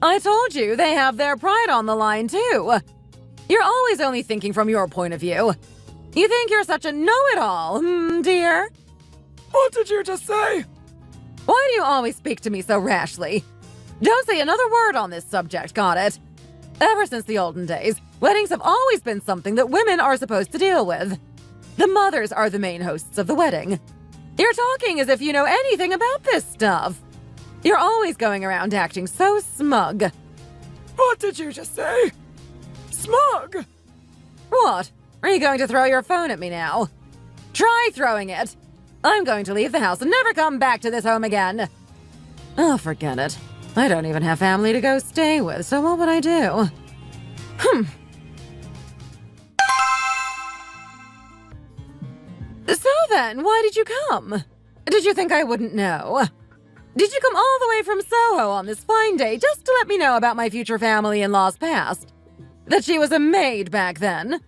I told you they have their pride on the line, too. You're always only thinking from your point of view. You think you're such a know-it-all, dear? What did you just say? Why do you always speak to me so rashly? Don't say another word on this subject, got it? Ever since the olden days, weddings have always been something that women are supposed to deal with. The mothers are the main hosts of the wedding. You're talking as if you know anything about this stuff. You're always going around acting so smug. What did you just say? Smug? What? Are you going to throw your phone at me now? Try throwing it. I'm going to leave the house and never come back to this home again. Oh, forget it. I don't even have family to go stay with, so what would I do? So then, why did you come? Did you think I wouldn't know? Did you come all the way from Soho on this fine day just to let me know about my future family-in-law's past? That she was a maid back then?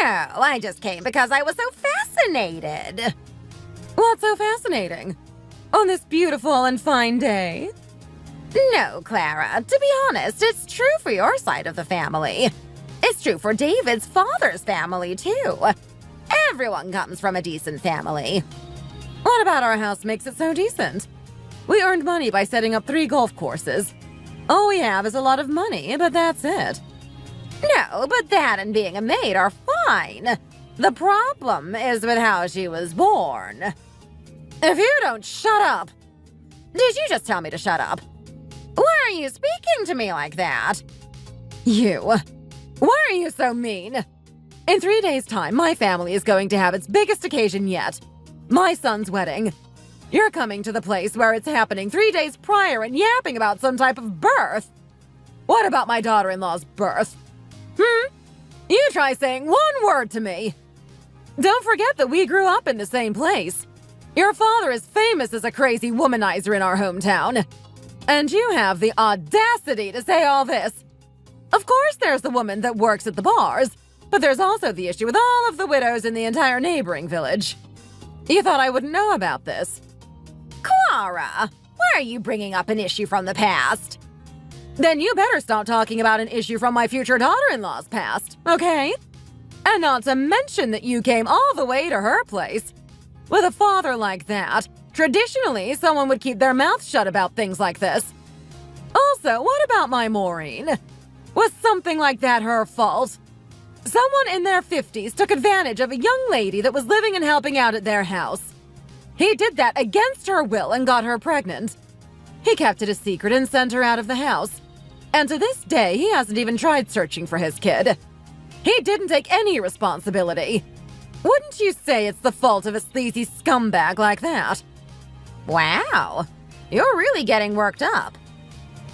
No, I just came because I was so fascinated. What's so fascinating? On this beautiful and fine day? No, Clara, to be honest, it's true for your side of the family. It's true for David's father's family, too. Everyone comes from a decent family. What about our house makes it so decent? We earned money by setting up 3 golf courses. All we have is a lot of money, but that's it. No, but that and being a maid are fine. The problem is with how she was born. If you don't shut up. Did you just tell me to shut up? Why are you speaking to me like that? You. Why are you so mean? In 3 days' time, my family is going to have its biggest occasion yet. My son's wedding. You're coming to the place where it's happening 3 days prior and yapping about some type of birth. What about my daughter-in-law's birth? You try saying one word to me. Don't forget that we grew up in the same place. Your father is famous as a crazy womanizer in our hometown. And you have the audacity to say all this. Of course there's the woman that works at the bars, but there's also the issue with all of the widows in the entire neighboring village. You thought I wouldn't know about this. Clara, why are you bringing up an issue from the past? Then you better stop talking about an issue from my future daughter-in-law's past, okay? And not to mention that you came all the way to her place. With a father like that, traditionally someone would keep their mouth shut about things like this. Also, what about my Maureen? Was something like that her fault? Someone in their 50s took advantage of a young lady that was living and helping out at their house. He did that against her will and got her pregnant. He kept it a secret and sent her out of the house. And to this day, he hasn't even tried searching for his kid. He didn't take any responsibility. Wouldn't you say it's the fault of a sleazy scumbag like that? Wow, you're really getting worked up.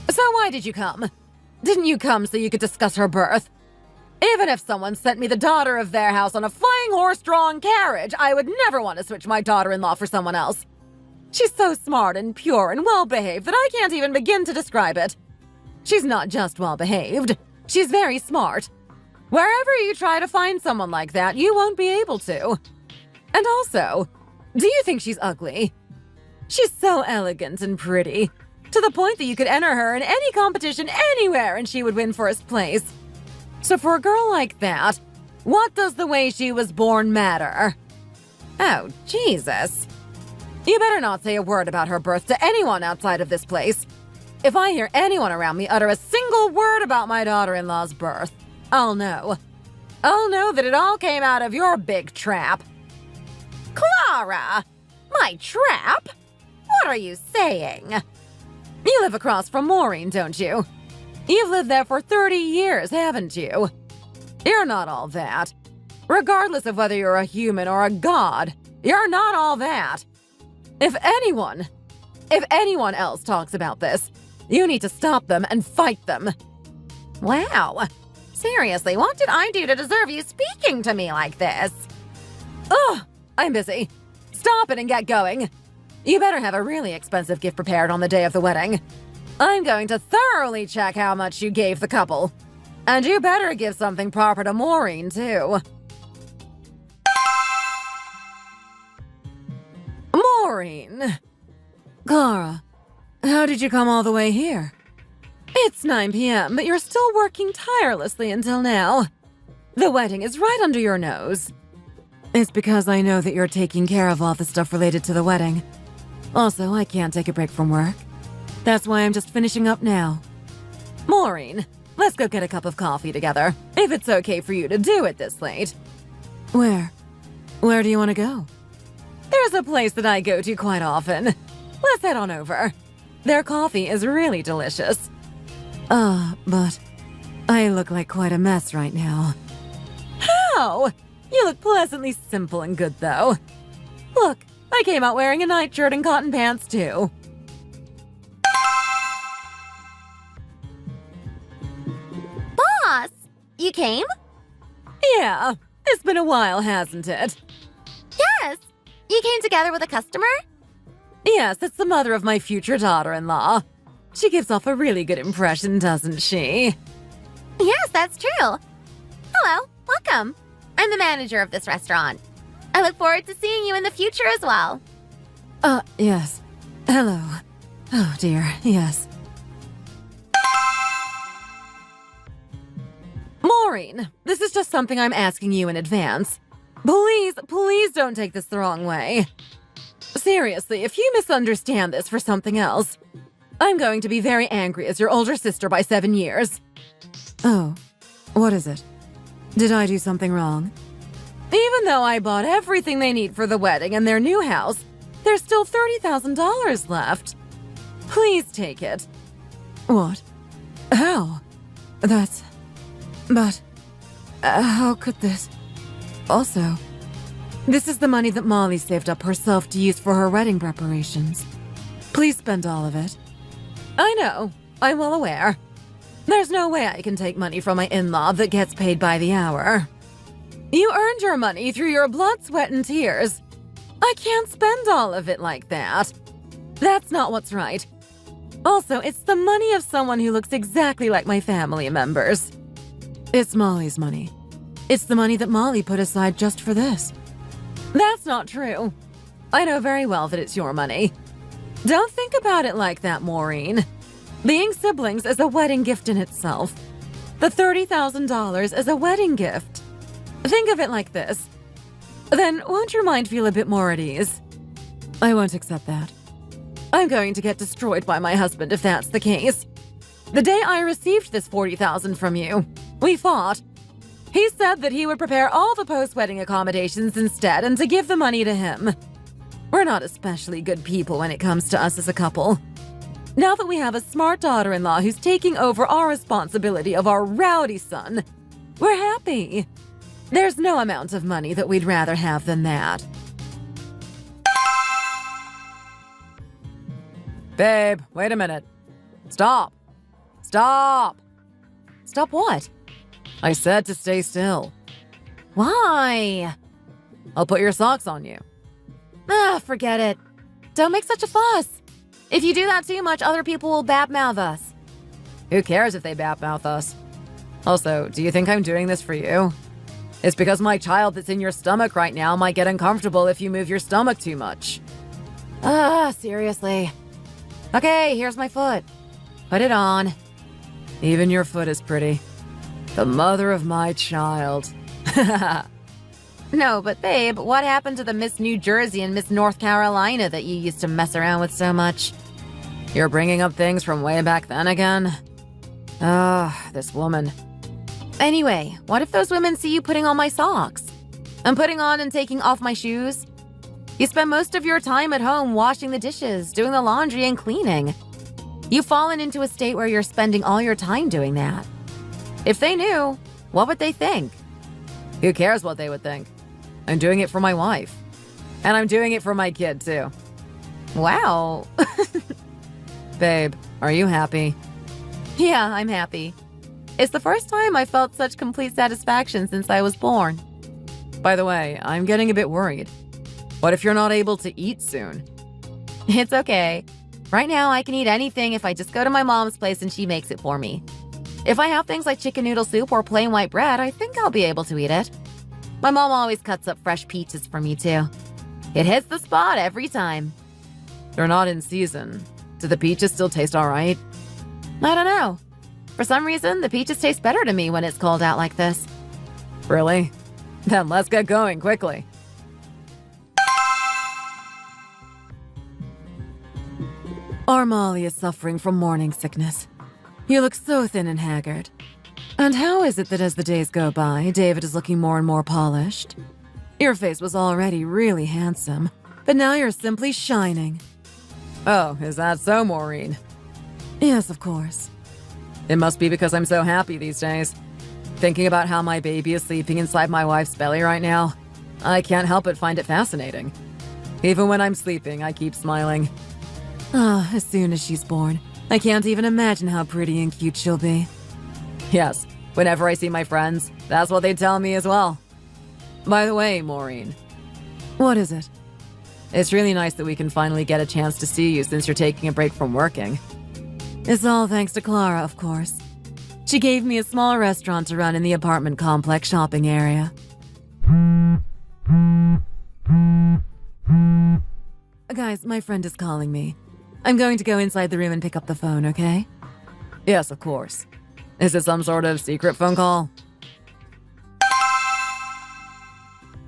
So why did you come? Didn't you come so you could discuss her birth? Even if someone sent me the daughter of their house on a flying horse-drawn carriage, I would never want to switch my daughter-in-law for someone else. She's so smart and pure and well-behaved that I can't even begin to describe it. She's not just well-behaved, she's very smart. Wherever you try to find someone like that, you won't be able to. And also, do you think she's ugly? She's so elegant and pretty, to the point that you could enter her in any competition anywhere and she would win first place. So for a girl like that, what does the way she was born matter? Oh, Jesus. You better not say a word about her birth to anyone outside of this place. If I hear anyone around me utter a single word about my daughter-in-law's birth, I'll know. I'll know that it all came out of your big trap. Clara! My trap? What are you saying? You live across from Maureen, don't you? You've lived there for 30 years, haven't you? You're not all that. Regardless of whether you're a human or a god, you're not all that. If anyone else talks about this, you need to stop them and fight them. Wow. Seriously, what did I do to deserve you speaking to me like this? Ugh, I'm busy. Stop it and get going. You better have a really expensive gift prepared on the day of the wedding. I'm going to thoroughly check how much you gave the couple. And you better give something proper to Maureen, too. Maureen. Clara, how did you come all the way here? It's 9 p.m., but you're still working tirelessly until now. The wedding is right under your nose. It's because I know that you're taking care of all the stuff related to the wedding. Also, I can't take a break from work. That's why I'm just finishing up now. Maureen, let's go get a cup of coffee together, if it's okay for you to do it this late. Where? Where do you want to go? There's a place that I go to quite often. Let's head on over. Their coffee is really delicious. But I look like quite a mess right now. How? You look pleasantly simple and good, though. Look, I came out wearing a nightshirt and cotton pants, too. Boss, you came? Yeah, it's been a while, hasn't it? Yes. You came together with a customer? Yes, it's the mother of my future daughter-in-law. She gives off a really good impression, doesn't she? Yes, that's true. Hello, welcome. I'm the manager of this restaurant. I look forward to seeing you in the future as well. Yes. Hello. Oh, dear, yes. Maureen, this is just something I'm asking you in advance. Please don't take this the wrong way. Seriously, if you misunderstand this for something else, I'm going to be very angry as your older sister by 7 years. Oh, what is it? Did I do something wrong? Even though I bought everything they need for the wedding and their new house, there's still $30,000 left. Please take it. What? How? But, how could this? Also, this is the money that Molly saved up herself to use for her wedding preparations. Please spend all of it. I know. I'm well aware. There's no way I can take money from my in-law that gets paid by the hour. You earned your money through your blood, sweat, and tears. I can't spend all of it like that. That's not what's right. Also, it's the money of someone who looks exactly like my family members. It's Molly's money. It's the money that Molly put aside just for this. That's not true. I know very well that it's your money. Don't think about it like that, Maureen. Being siblings is a wedding gift in itself. The $30,000 is a wedding gift. Think of it like this. Then won't your mind feel a bit more at ease? I won't accept that. I'm going to get destroyed by my husband if that's the case. The day I received this $40,000 from you, we fought. He said that he would prepare all the post-wedding accommodations instead and to give the money to him. We're not especially good people when it comes to us as a couple. Now that we have a smart daughter-in-law who's taking over our responsibility of our rowdy son, we're happy. There's no amount of money that we'd rather have than that. Babe, wait a minute. Stop. Stop. Stop what? I said to stay still. Why? I'll put your socks on you. Forget it. Don't make such a fuss. If you do that too much, other people will badmouth us. Who cares if they badmouth us? Also, do you think I'm doing this for you? It's because my child that's in your stomach right now might get uncomfortable if you move your stomach too much. Seriously. Okay, here's my foot. Put it on. Even your foot is pretty. The mother of my child. No, but babe, what happened to the Miss New Jersey and Miss North Carolina that you used to mess around with so much? You're bringing up things from way back then again? This woman. Anyway, what if those women see you putting on my socks? I'm putting on and taking off my shoes? You spend most of your time at home washing the dishes, doing the laundry, and cleaning. You've fallen into a state where you're spending all your time doing that. If they knew, what would they think? Who cares what they would think? I'm doing it for my wife. And I'm doing it for my kid, too. Wow. Babe, are you happy? Yeah, I'm happy. It's the first time I felt such complete satisfaction since I was born. By the way, I'm getting a bit worried. What if you're not able to eat soon? It's okay. Right now, I can eat anything if I just go to my mom's place and she makes it for me. If I have things like chicken noodle soup or plain white bread, I think I'll be able to eat it. My mom always cuts up fresh peaches for me, too. It hits the spot every time. They're not in season. Do the peaches still taste all right? I don't know. For some reason, the peaches taste better to me when it's cold out like this. Really? Then let's get going quickly. Our Molly is suffering from morning sickness. You look so thin and haggard. And how is it that as the days go by, David is looking more and more polished? Your face was already really handsome, but now you're simply shining. Oh, is that so, Maureen? Yes, of course. It must be because I'm so happy these days. Thinking about how my baby is sleeping inside my wife's belly right now, I can't help but find it fascinating. Even when I'm sleeping, I keep smiling. Ah, as soon as she's born, I can't even imagine how pretty and cute she'll be. Yes, whenever I see my friends, that's what they tell me as well. By the way, Maureen. What is it? It's really nice that we can finally get a chance to see you since you're taking a break from working. It's all thanks to Clara, of course. She gave me a small restaurant to run in the apartment complex shopping area. Guys, my friend is calling me. I'm going to go inside the room and pick up the phone, okay? Yes, of course. Is it some sort of secret phone call?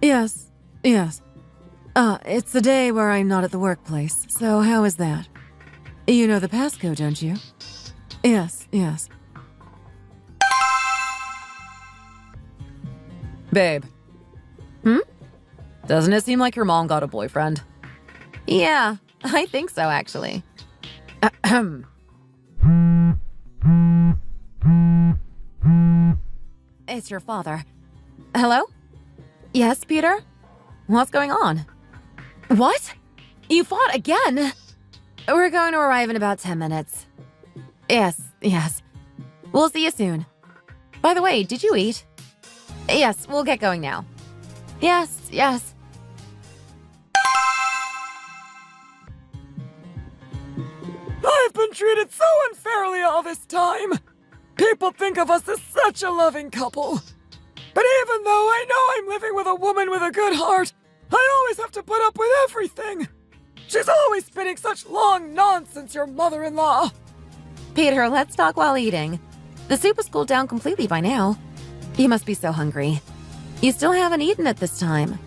Yes. It's a day where I'm not at the workplace, so how is that? You know the passcode, don't you? Yes. Babe. Doesn't it seem like your mom got a boyfriend? Yeah, I think so, actually. It's your father. Hello? Yes, Peter? What's going on? What? You fought again? We're going to arrive in about 10 minutes. Yes. We'll see you soon. By the way, did you eat? Yes, we'll get going now. Yes. I've been treated so unfairly all this time. People think of us as such a loving couple. But even though I know I'm living with a woman with a good heart, I always have to put up with everything. She's always spinning such long nonsense, your mother-in-law. Peter, let's talk while eating. The soup has cooled down completely by now. You must be so hungry. You still haven't eaten at this time.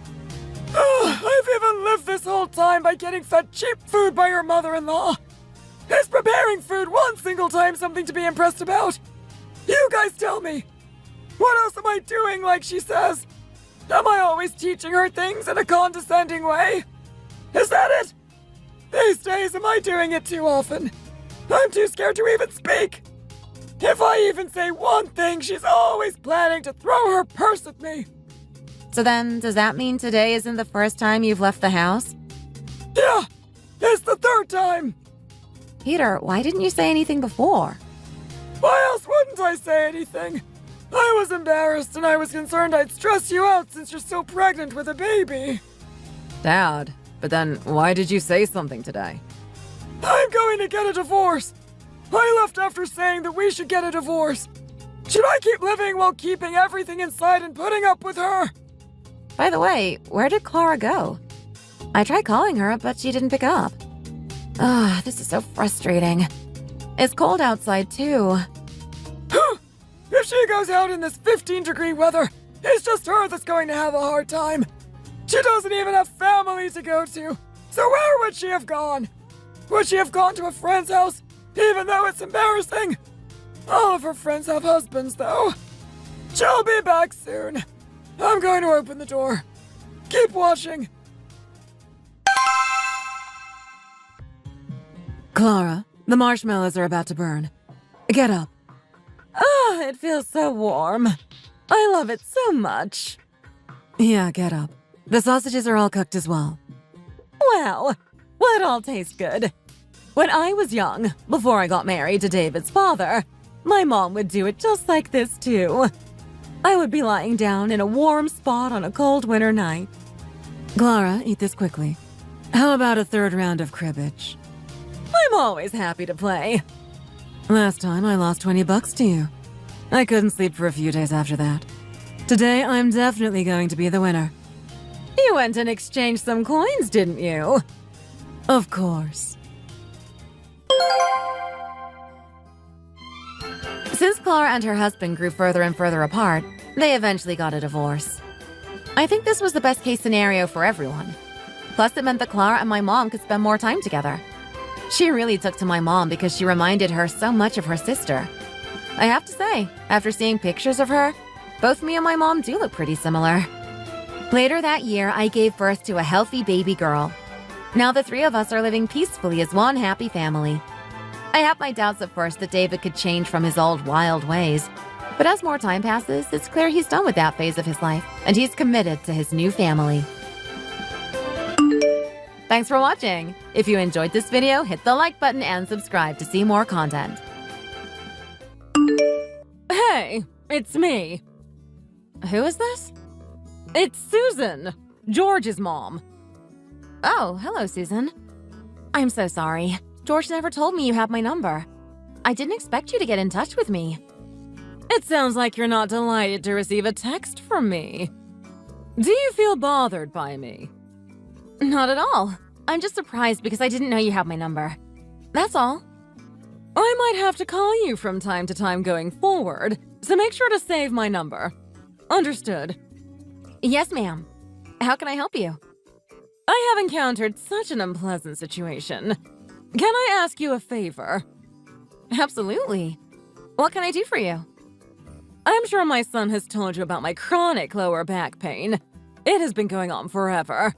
I've even lived this whole time by getting fed cheap food by your mother-in-law. Is preparing food one single time something to be impressed about? You guys tell me. What else am I doing like she says? Am I always teaching her things in a condescending way? Is that it? These days, am I doing it too often? I'm too scared to even speak. If I even say one thing, she's always planning to throw her purse at me. So then, does that mean today isn't the first time you've left the house? Yeah, it's the third time. Peter, why didn't you say anything before? Why else wouldn't I say anything? I was embarrassed and I was concerned I'd stress you out since you're still pregnant with a baby. Dad, but then why did you say something today? I'm going to get a divorce. I left after saying that we should get a divorce. Should I keep living while keeping everything inside and putting up with her? By the way, where did Clara go? I tried calling her, but she didn't pick up. This is so frustrating. It's cold outside, too. If she goes out in this 15-degree weather, it's just her that's going to have a hard time. She doesn't even have family to go to. So where would she have gone? Would she have gone to a friend's house, even though it's embarrassing? All of her friends have husbands, though. She'll be back soon. I'm going to open the door. Keep watching. Clara, The marshmallows are about to burn. Get up. Ah, it feels so warm. I love it so much. Yeah, get up. The sausages are all cooked as well. Well, it all tastes good. When I was young, before I got married to David's father, my mom would do it just like this too. I would be lying down in a warm spot on a cold winter night. Clara, eat this quickly. How about a third round of cribbage? I'm always happy to play. Last time I lost $20 to you. I couldn't sleep for a few days after that. Today I'm definitely going to be the winner. You went and exchanged some coins, didn't you? Of course. Since Clara and her husband grew further and further apart, they eventually got a divorce. I think this was the best case scenario for everyone. Plus, it meant that Clara and my mom could spend more time together. She really took to my mom because she reminded her so much of her sister. I have to say, after seeing pictures of her, both me and my mom do look pretty similar. Later that year, I gave birth to a healthy baby girl. Now the three of us are living peacefully as one happy family. I had my doubts at first that David could change from his old wild ways, but as more time passes, it's clear he's done with that phase of his life, and he's committed to his new family. Thanks for watching! If you enjoyed this video, hit the like button and subscribe to see more content. Hey, it's me. Who is this? It's Susan, George's mom. Oh, hello, Susan. I'm so sorry. George never told me you had my number. I didn't expect you to get in touch with me. It sounds like you're not delighted to receive a text from me. Do you feel bothered by me? Not at all. I'm just surprised because I didn't know you had my number. That's all. I might have to call you from time to time going forward, so make sure to save my number. Understood? Yes, ma'am. How can I help you? I have encountered such an unpleasant situation. Can I ask you a favor? Absolutely. What can I do for you? I'm sure my son has told you about my chronic lower back pain. It has been going on forever.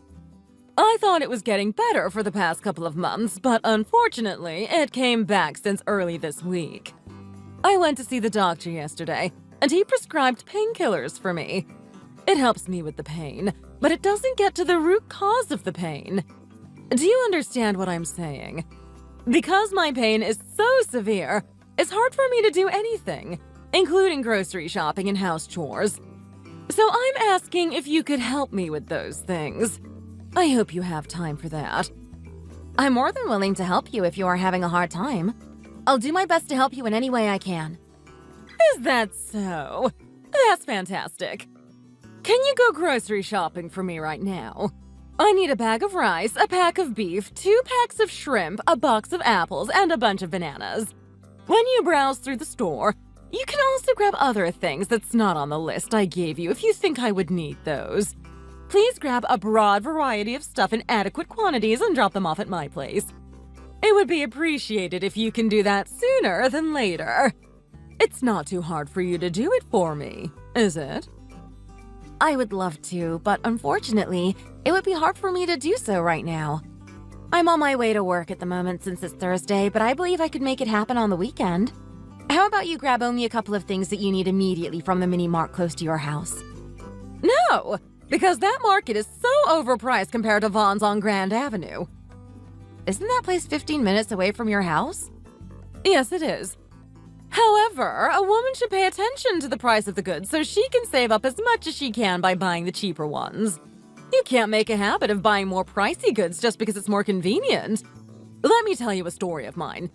I thought it was getting better for the past couple of months, but unfortunately, it came back since early this week. I went to see the doctor yesterday, and he prescribed painkillers for me. It helps me with the pain, but it doesn't get to the root cause of the pain. Do you understand what I'm saying? Because my pain is so severe, it's hard for me to do anything, including grocery shopping and house chores. So I'm asking if you could help me with those things. I hope you have time for that. I'm more than willing to help you if you are having a hard time. I'll do my best to help you in any way I can. Is that so? That's fantastic. Can you go grocery shopping for me right now? I need a bag of rice, a pack of beef, 2 packs of shrimp, a box of apples, and a bunch of bananas. When you browse through the store, you can also grab other things that's not on the list I gave you if you think I would need those. Please grab a broad variety of stuff in adequate quantities and drop them off at my place. It would be appreciated if you can do that sooner than later. It's not too hard for you to do it for me, is it? I would love to, but unfortunately, it would be hard for me to do so right now. I'm on my way to work at the moment since it's Thursday, but I believe I could make it happen on the weekend. How about you grab only a couple of things that you need immediately from the mini mart close to your house? No, because that market is so overpriced compared to Vaughn's on Grand Avenue. Isn't that place 15 minutes away from your house? Yes, it is. However, a woman should pay attention to the price of the goods so she can save up as much as she can by buying the cheaper ones. You can't make a habit of buying more pricey goods just because it's more convenient. Let me tell you a story of mine.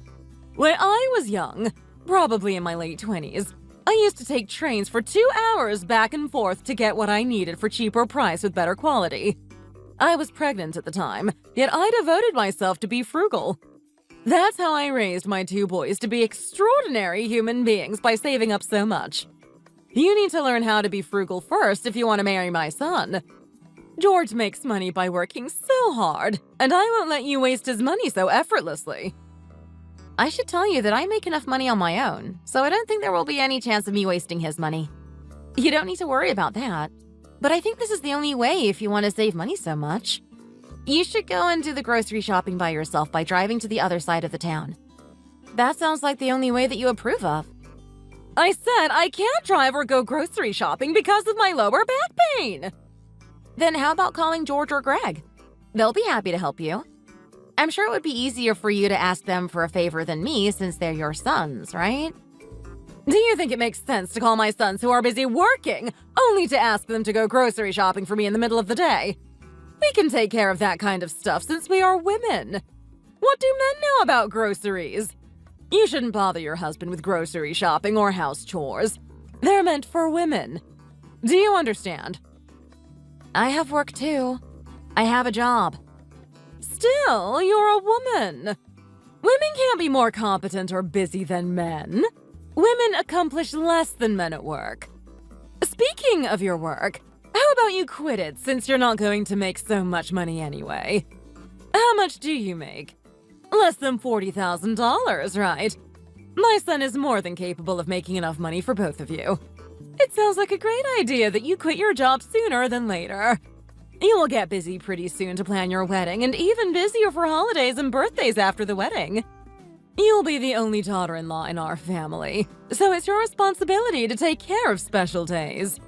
When I was young, probably in my late 20s, I used to take trains for 2 hours back and forth to get what I needed for cheaper price with better quality. I was pregnant at the time, yet I devoted myself to be frugal. That's how I raised my 2 boys to be extraordinary human beings by saving up so much. You need to learn how to be frugal first if you want to marry my son. George makes money by working so hard, and I won't let you waste his money so effortlessly. I should tell you that I make enough money on my own, so I don't think there will be any chance of me wasting his money. You don't need to worry about that. But I think this is the only way if you want to save money so much. You should go and do the grocery shopping by yourself by driving to the other side of the town. That sounds like the only way that you approve of. I said I can't drive or go grocery shopping because of my lower back pain. Then how about calling George or Greg? They'll be happy to help you. I'm sure it would be easier for you to ask them for a favor than me since they're your sons, right? Do you think it makes sense to call my sons who are busy working only to ask them to go grocery shopping for me in the middle of the day? We can take care of that kind of stuff since we are women. What do men know about groceries? You shouldn't bother your husband with grocery shopping or house chores. They're meant for women. Do you understand? I have work too. I have a job. Still, you're a woman. Women can't be more competent or busy than men. Women accomplish less than men at work. Speaking of your work, how about you quit it since you're not going to make so much money anyway? How much do you make? Less than $40,000, right? My son is more than capable of making enough money for both of you. It sounds like a great idea that you quit your job sooner than later. You will get busy pretty soon to plan your wedding, and even busier for holidays and birthdays after the wedding. You'll be the only daughter-in-law in our family, so it's your responsibility to take care of special days.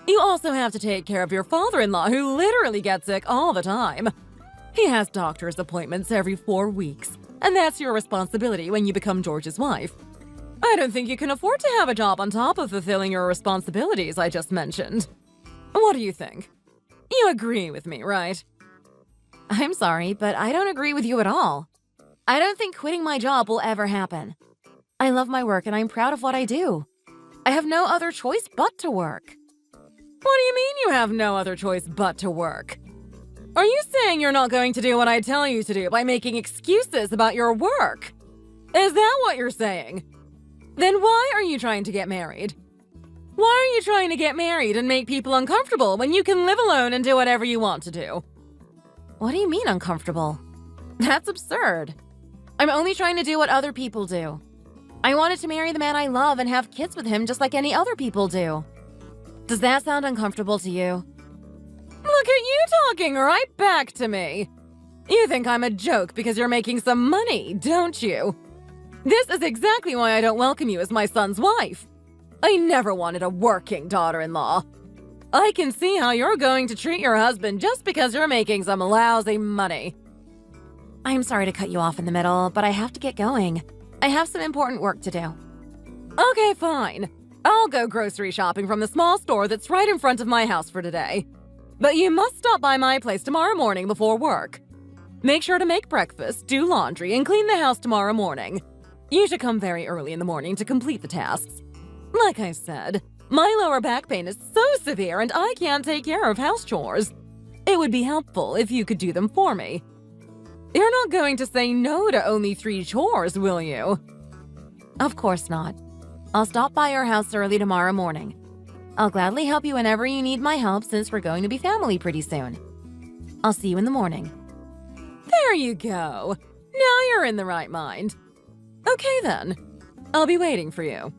You also have to take care of your father-in-law, who literally gets sick all the time. He has doctor's appointments every 4 weeks, and that's your responsibility when you become George's wife. I don't think you can afford to have a job on top of fulfilling your responsibilities I just mentioned. What do you think? You agree with me, right? I'm sorry, but I don't agree with you at all. I don't think quitting my job will ever happen. I love my work and I'm proud of what I do. I have no other choice but to work. What do you mean you have no other choice but to work? Are you saying you're not going to do what I tell you to do by making excuses about your work? Is that what you're saying? Then why are you trying to get married? Why are you trying to get married and make people uncomfortable when you can live alone and do whatever you want to do? What do you mean uncomfortable? That's absurd. I'm only trying to do what other people do. I wanted to marry the man I love and have kids with him just like any other people do. Does that sound uncomfortable to you? Look at you talking right back to me. You think I'm a joke because you're making some money, don't you? This is exactly why I don't welcome you as my son's wife. I never wanted a working daughter-in-law. I can see how you're going to treat your husband just because you're making some lousy money. I'm sorry to cut you off in the middle, but I have to get going. I have some important work to do. Okay, fine. I'll go grocery shopping from the small store that's right in front of my house for today. But you must stop by my place tomorrow morning before work. Make sure to make breakfast, do laundry, and clean the house tomorrow morning. You should come very early in the morning to complete the tasks. Like I said, my lower back pain is so severe and I can't take care of house chores. It would be helpful if you could do them for me. You're not going to say no to only 3 chores, will you? Of course not. I'll stop by your house early tomorrow morning. I'll gladly help you whenever you need my help since we're going to be family pretty soon. I'll see you in the morning. There you go. Now you're in the right mind. Okay then. I'll be waiting for you.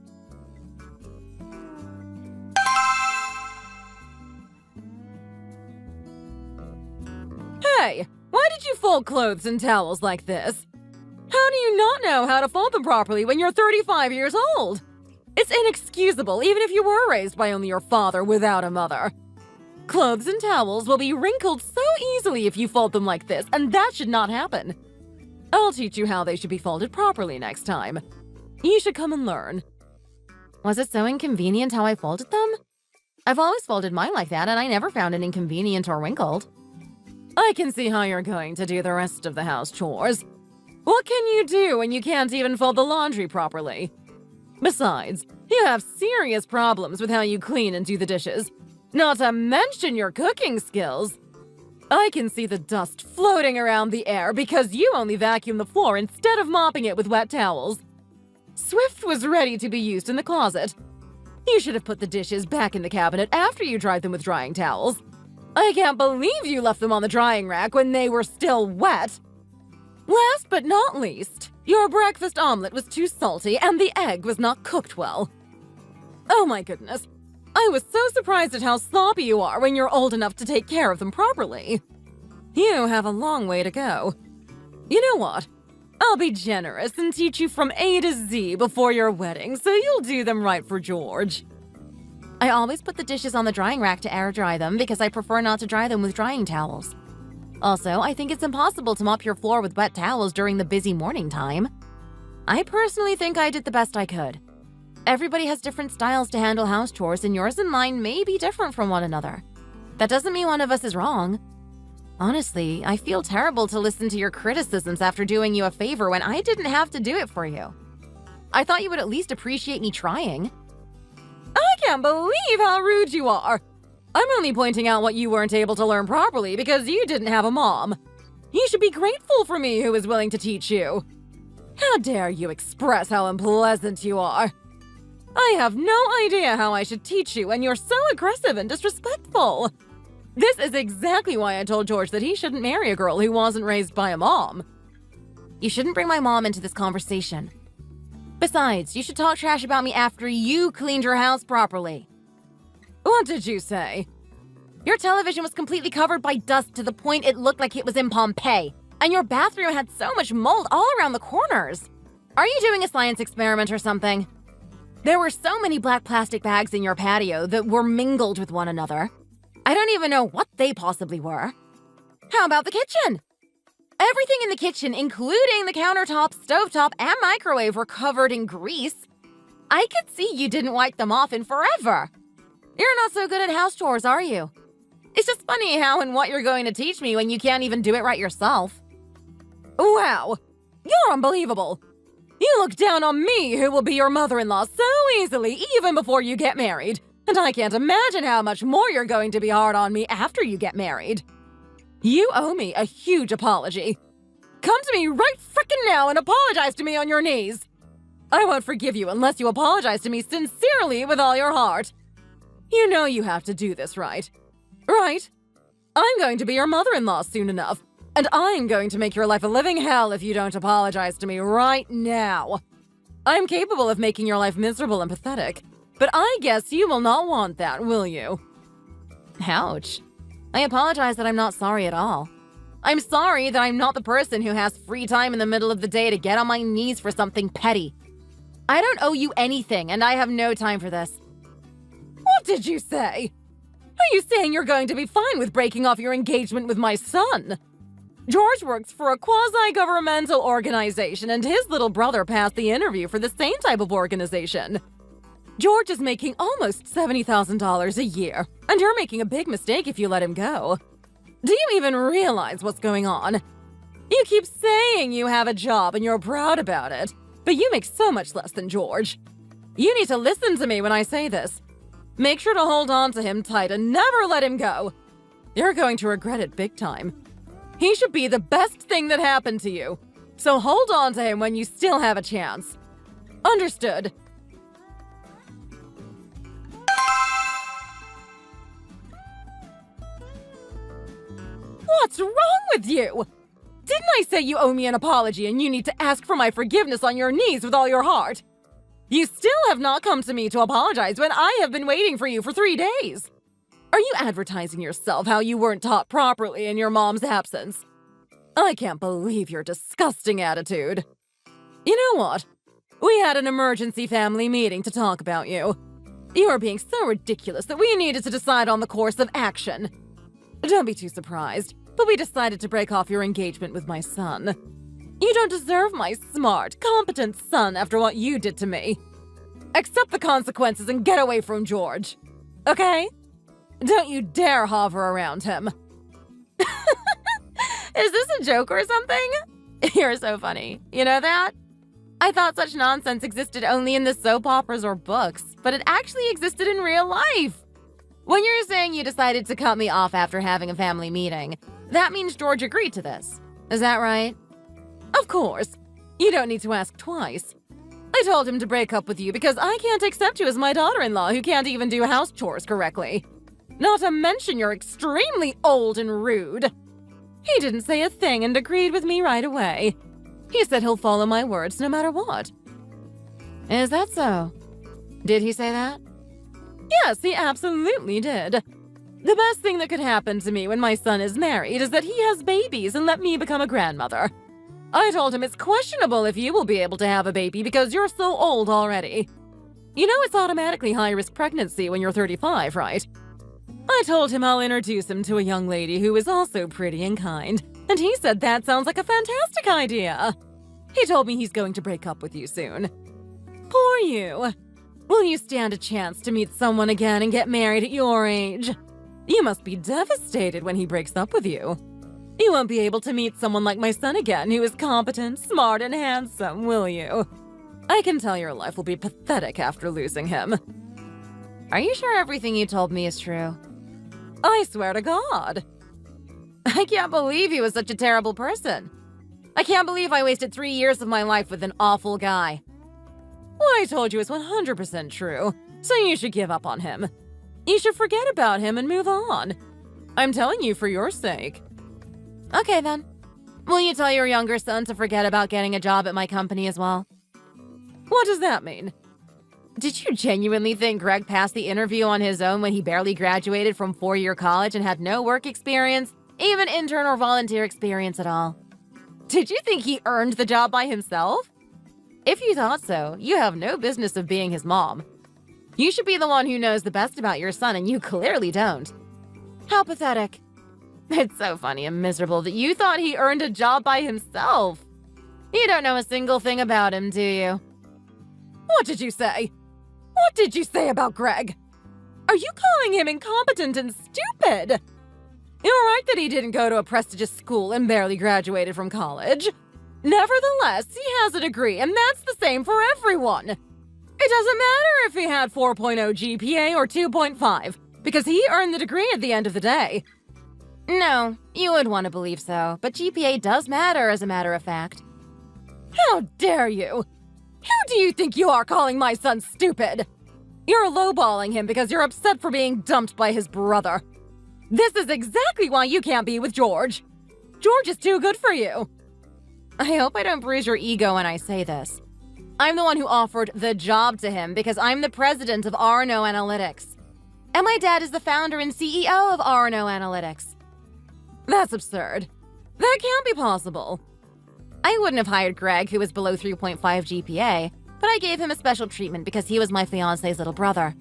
Hey, why did you fold clothes and towels like this? How do you not know how to fold them properly when you're 35 years old? It's inexcusable even if you were raised by only your father without a mother. Clothes and towels will be wrinkled so easily if you fold them like this, and that should not happen. I'll teach you how they should be folded properly next time. You should come and learn. Was it so inconvenient how I folded them? I've always folded mine like that, and I never found it inconvenient or wrinkled. I can see how you're going to do the rest of the house chores. What can you do when you can't even fold the laundry properly? Besides, you have serious problems with how you clean and do the dishes. Not to mention your cooking skills. I can see the dust floating around the air because you only vacuum the floor instead of mopping it with wet towels. Swift was ready to be used in the closet. You should have put the dishes back in the cabinet after you dried them with drying towels. I can't believe you left them on the drying rack when they were still wet. Last but not least, your breakfast omelet was too salty and the egg was not cooked well. Oh my goodness. I was so surprised at how sloppy you are when you're old enough to take care of them properly. You have a long way to go. You know what? I'll be generous and teach you from A to Z before your wedding, so you'll do them right for George. I always put the dishes on the drying rack to air dry them because I prefer not to dry them with drying towels. Also, I think it's impossible to mop your floor with wet towels during the busy morning time. I personally think I did the best I could. Everybody has different styles to handle house chores, and yours and mine may be different from one another. That doesn't mean one of us is wrong. Honestly, I feel terrible to listen to your criticisms after doing you a favor when I didn't have to do it for you. I thought you would at least appreciate me trying. I can't believe how rude you are. I'm only pointing out what you weren't able to learn properly because you didn't have a mom. You should be grateful for me who was willing to teach you. How dare you express how unpleasant you are? I have no idea how I should teach you, and you're so aggressive and disrespectful. This is exactly why I told George that he shouldn't marry a girl who wasn't raised by a mom. You shouldn't bring my mom into this conversation. Besides, you should talk trash about me after you cleaned your house properly. What did you say? Your television was completely covered by dust to the point it looked like it was in Pompeii. And your bathroom had so much mold all around the corners. Are you doing a science experiment or something? There were so many black plastic bags in your patio that were mingled with one another. I don't even know what they possibly were. How about the kitchen? Everything in the kitchen, including the countertop, stovetop, and microwave, were covered in grease. I could see you didn't wipe them off in forever. You're not so good at house chores, are you? It's just funny how and what you're going to teach me when you can't even do it right yourself. Wow, you're unbelievable. You look down on me, who will be your mother-in-law, so easily even before you get married. And I can't imagine how much more you're going to be hard on me after you get married. You owe me a huge apology. Come to me right frickin' now and apologize to me on your knees. I won't forgive you unless you apologize to me sincerely with all your heart. You know you have to do this, right? Right? I'm going to be your mother-in-law soon enough, and I'm going to make your life a living hell if you don't apologize to me right now. I'm capable of making your life miserable and pathetic, but I guess you will not want that, will you? Ouch. I apologize that I'm not sorry at all. I'm sorry that I'm not the person who has free time in the middle of the day to get on my knees for something petty. I don't owe you anything, and I have no time for this. What did you say? Are you saying you're going to be fine with breaking off your engagement with my son? George works for a quasi-governmental organization, and his little brother passed the interview for the same type of organization. George is making almost $70,000 a year, and you're making a big mistake if you let him go. Do you even realize what's going on? You keep saying you have a job and you're proud about it, but you make so much less than George. You need to listen to me when I say this. Make sure to hold on to him tight and never let him go. You're going to regret it big time. He should be the best thing that happened to you, so hold on to him when you still have a chance. Understood? What's wrong with you? Didn't I say you owe me an apology and you need to ask for my forgiveness on your knees with all your heart? You still have not come to me to apologize when I have been waiting for you for 3 days. Are you advertising yourself how you weren't taught properly in your mom's absence? I can't believe your disgusting attitude. You know what? We had an emergency family meeting to talk about you. You are being so ridiculous that we needed to decide on the course of action. Don't be too surprised, but we decided to break off your engagement with my son. You don't deserve my smart, competent son after what you did to me. Accept the consequences and get away from George. Okay? Don't you dare hover around him. Is this a joke or something? You're so funny. You know that? I thought such nonsense existed only in the soap operas or books, but it actually existed in real life. When you're saying you decided to cut me off after having a family meeting, that means George agreed to this. Is that right? Of course. You don't need to ask twice. I told him to break up with you because I can't accept you as my daughter-in-law who can't even do house chores correctly. Not to mention you're extremely old and rude. He didn't say a thing and agreed with me right away. He said he'll follow my words no matter what. Is that so? Did he say that? Yes, he absolutely did. The best thing that could happen to me when my son is married is that he has babies and let me become a grandmother. I told him it's questionable if you will be able to have a baby because you're so old already. You know it's automatically high-risk pregnancy when you're 35, right? I told him I'll introduce him to a young lady who is also pretty and kind, and he said that sounds like a fantastic idea. He told me he's going to break up with you soon. Poor you. Will you stand a chance to meet someone again and get married at your age? You must be devastated when he breaks up with you. You won't be able to meet someone like my son again who is competent, smart, and handsome, will you? I can tell your life will be pathetic after losing him. Are you sure everything you told me is true? I swear to God. I can't believe he was such a terrible person. I can't believe I wasted 3 years of my life with an awful guy. What I told you is 100% true, so you should give up on him. You should forget about him and move on. I'm telling you for your sake. Okay then. Will you tell your younger son to forget about getting a job at my company as well? What does that mean? Did you genuinely think Greg passed the interview on his own when he barely graduated from 4-year college and had no work experience, even intern or volunteer experience at all? Did you think he earned the job by himself? If you thought so, you have no business of being his mom. You should be the one who knows the best about your son, and you clearly don't. How pathetic. It's so funny and miserable that you thought he earned a job by himself. You don't know a single thing about him, do you? What did you say? What did you say about Greg? Are you calling him incompetent and stupid? You're right that he didn't go to a prestigious school and barely graduated from college. Nevertheless, he has a degree, and that's the same for everyone. It doesn't matter if he had 4.0 GPA or 2.5, because he earned the degree at the end of the day. No, you would want to believe so, but GPA does matter as a matter of fact. How dare you? Who do you think you are calling my son stupid? You're lowballing him because you're upset for being dumped by his brother. This is exactly why you can't be with George. George is too good for you. I hope I don't bruise your ego when I say this. I'm the one who offered the job to him because I'm the president of RNO Analytics. And my dad is the founder and CEO of RNO Analytics. That's absurd. That can't be possible. I wouldn't have hired Greg, who was below 3.5 GPA, but I gave him a special treatment because he was my fiancé's little brother.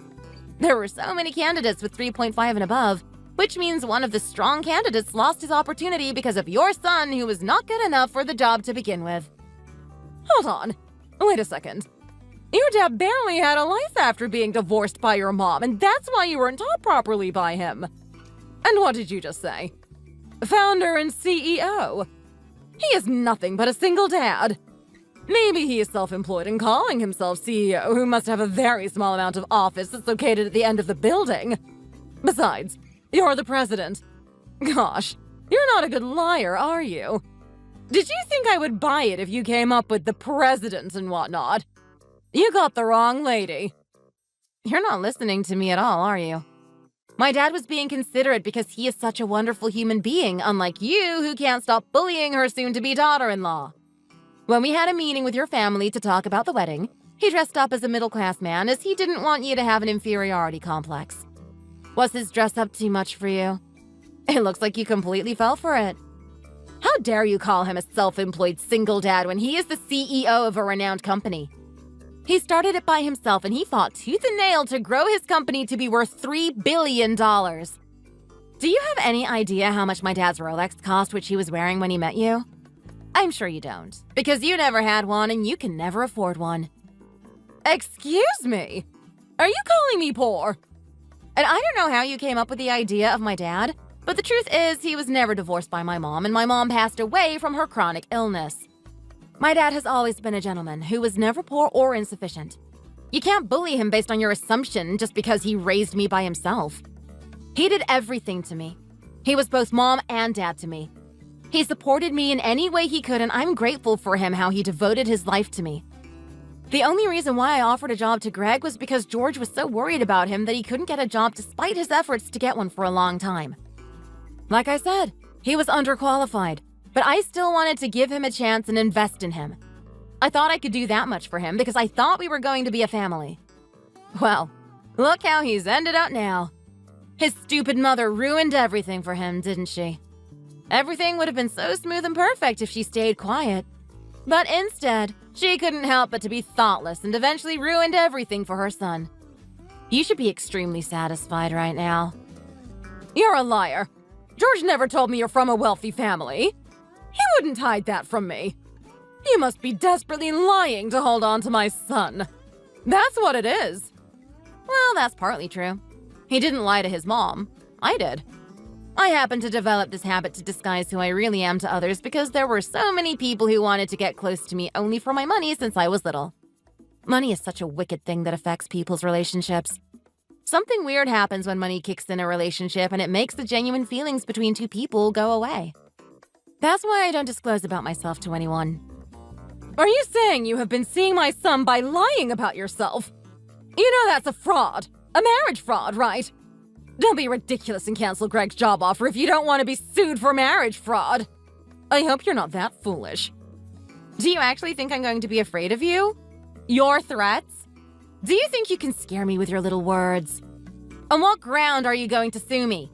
There were so many candidates with 3.5 and above, which means one of the strong candidates lost his opportunity because of your son, who was not good enough for the job to begin with. Hold on. Wait a second. Your dad barely had a life after being divorced by your mom, and that's why you weren't taught properly by him. And what did you just say? Founder and CEO. He is nothing but a single dad. Maybe he is self-employed and calling himself CEO, who must have a very small amount of office that's located at the end of the building. Besides, you're the president. Gosh, you're not a good liar, are you? Did you think I would buy it if you came up with the president and whatnot? You got the wrong lady. You're not listening to me at all, are you? My dad was being considerate because he is such a wonderful human being, unlike you, who can't stop bullying her soon-to-be daughter-in-law. When we had a meeting with your family to talk about the wedding, he dressed up as a middle-class man as he didn't want you to have an inferiority complex. Was his dress up too much for you? It looks like you completely fell for it. How dare you call him a self-employed single dad when he is the CEO of a renowned company? He started it by himself and he fought tooth and nail to grow his company to be worth $3 billion. Do you have any idea how much my dad's Rolex cost, which he was wearing when he met you? I'm sure you don't, because you never had one and you can never afford one. Excuse me? Are you calling me poor? And I don't know how you came up with the idea of my dad, but the truth is he was never divorced by my mom, and my mom passed away from her chronic illness. My dad has always been a gentleman who was never poor or insufficient. You can't bully him based on your assumption just because he raised me by himself. He did everything to me. He was both mom and dad to me. He supported me in any way he could, and I'm grateful for him how he devoted his life to me. The only reason why I offered a job to Greg was because George was so worried about him that he couldn't get a job despite his efforts to get one for a long time. Like I said, he was underqualified, but I still wanted to give him a chance and invest in him. I thought I could do that much for him because I thought we were going to be a family. Well, look how he's ended up now. His stupid mother ruined everything for him, didn't she? Everything would have been so smooth and perfect if she stayed quiet, But instead, she couldn't help but to be thoughtless and eventually ruined everything for her son. You should be extremely satisfied right now. You're a liar. George never told me you're from a wealthy family. He wouldn't hide that from me. You must be desperately lying to hold on to my son. That's what it is. Well, that's partly true. He didn't lie to his mom. I did. I happened to develop this habit to disguise who I really am to others because there were so many people who wanted to get close to me only for my money since I was little. Money is such a wicked thing that affects people's relationships. Something weird happens when money kicks in a relationship and it makes the genuine feelings between two people go away. That's why I don't disclose about myself to anyone. Are you saying you have been seeing my son by lying about yourself? You know that's a fraud. A marriage fraud, right? Don't be ridiculous and cancel Greg's job offer if you don't want to be sued for marriage fraud. I hope you're not that foolish. Do you actually think I'm going to be afraid of you? Your threats? Do you think you can scare me with your little words? On what ground are you going to sue me?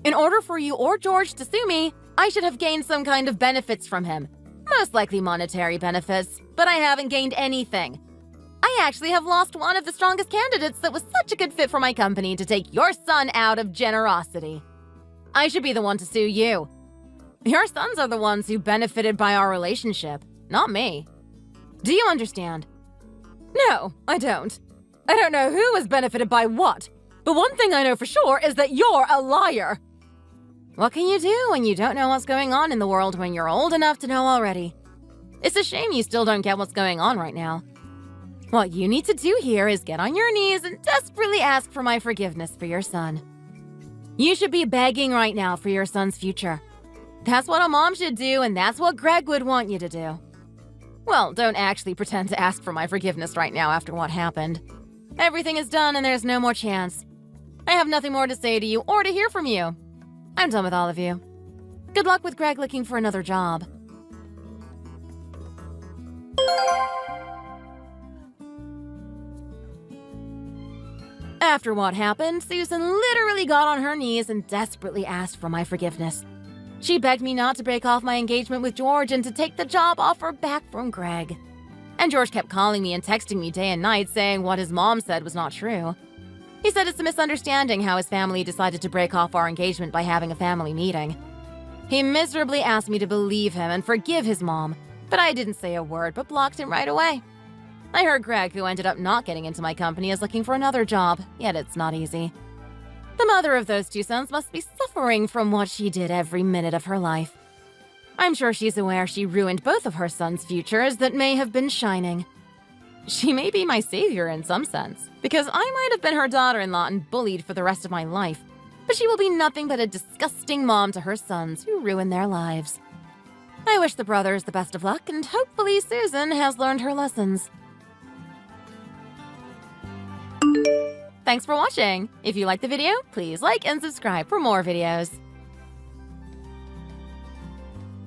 In order for you or George to sue me, I should have gained some kind of benefits from him. Most likely monetary benefits, but I haven't gained anything. I actually have lost one of the strongest candidates that was such a good fit for my company to take your son out of generosity. I should be the one to sue you. Your sons are the ones who benefited by our relationship, not me. Do you understand? No, I don't. I don't know who has benefited by what, but one thing I know for sure is that you're a liar. What can you do when you don't know what's going on in the world when you're old enough to know already? It's a shame you still don't get what's going on right now. What you need to do here is get on your knees and desperately ask for my forgiveness for your son. You should be begging right now for your son's future. That's what a mom should do, and that's what Greg would want you to do. Well, don't actually pretend to ask for my forgiveness right now after what happened. Everything is done and there's no more chance. I have nothing more to say to you or to hear from you. I'm done with all of you. Good luck with Greg looking for another job. After what happened, Susan literally got on her knees and desperately asked for my forgiveness. She begged me not to break off my engagement with George and to take the job offer back from Greg. And George kept calling me and texting me day and night saying what his mom said was not true. He said it's a misunderstanding how his family decided to break off our engagement by having a family meeting. He miserably asked me to believe him and forgive his mom, but I didn't say a word but blocked him right away. I heard Greg, who ended up not getting into my company, is looking for another job, yet it's not easy. The mother of those two sons must be suffering from what she did every minute of her life. I'm sure she's aware she ruined both of her sons' futures that may have been shining. She may be my savior in some sense, because I might have been her daughter-in-law and bullied for the rest of my life, but she will be nothing but a disgusting mom to her sons who ruin their lives. I wish the brothers the best of luck, and hopefully Susan has learned her lessons. Thanks for watching! If you liked the video, please like and subscribe for more videos.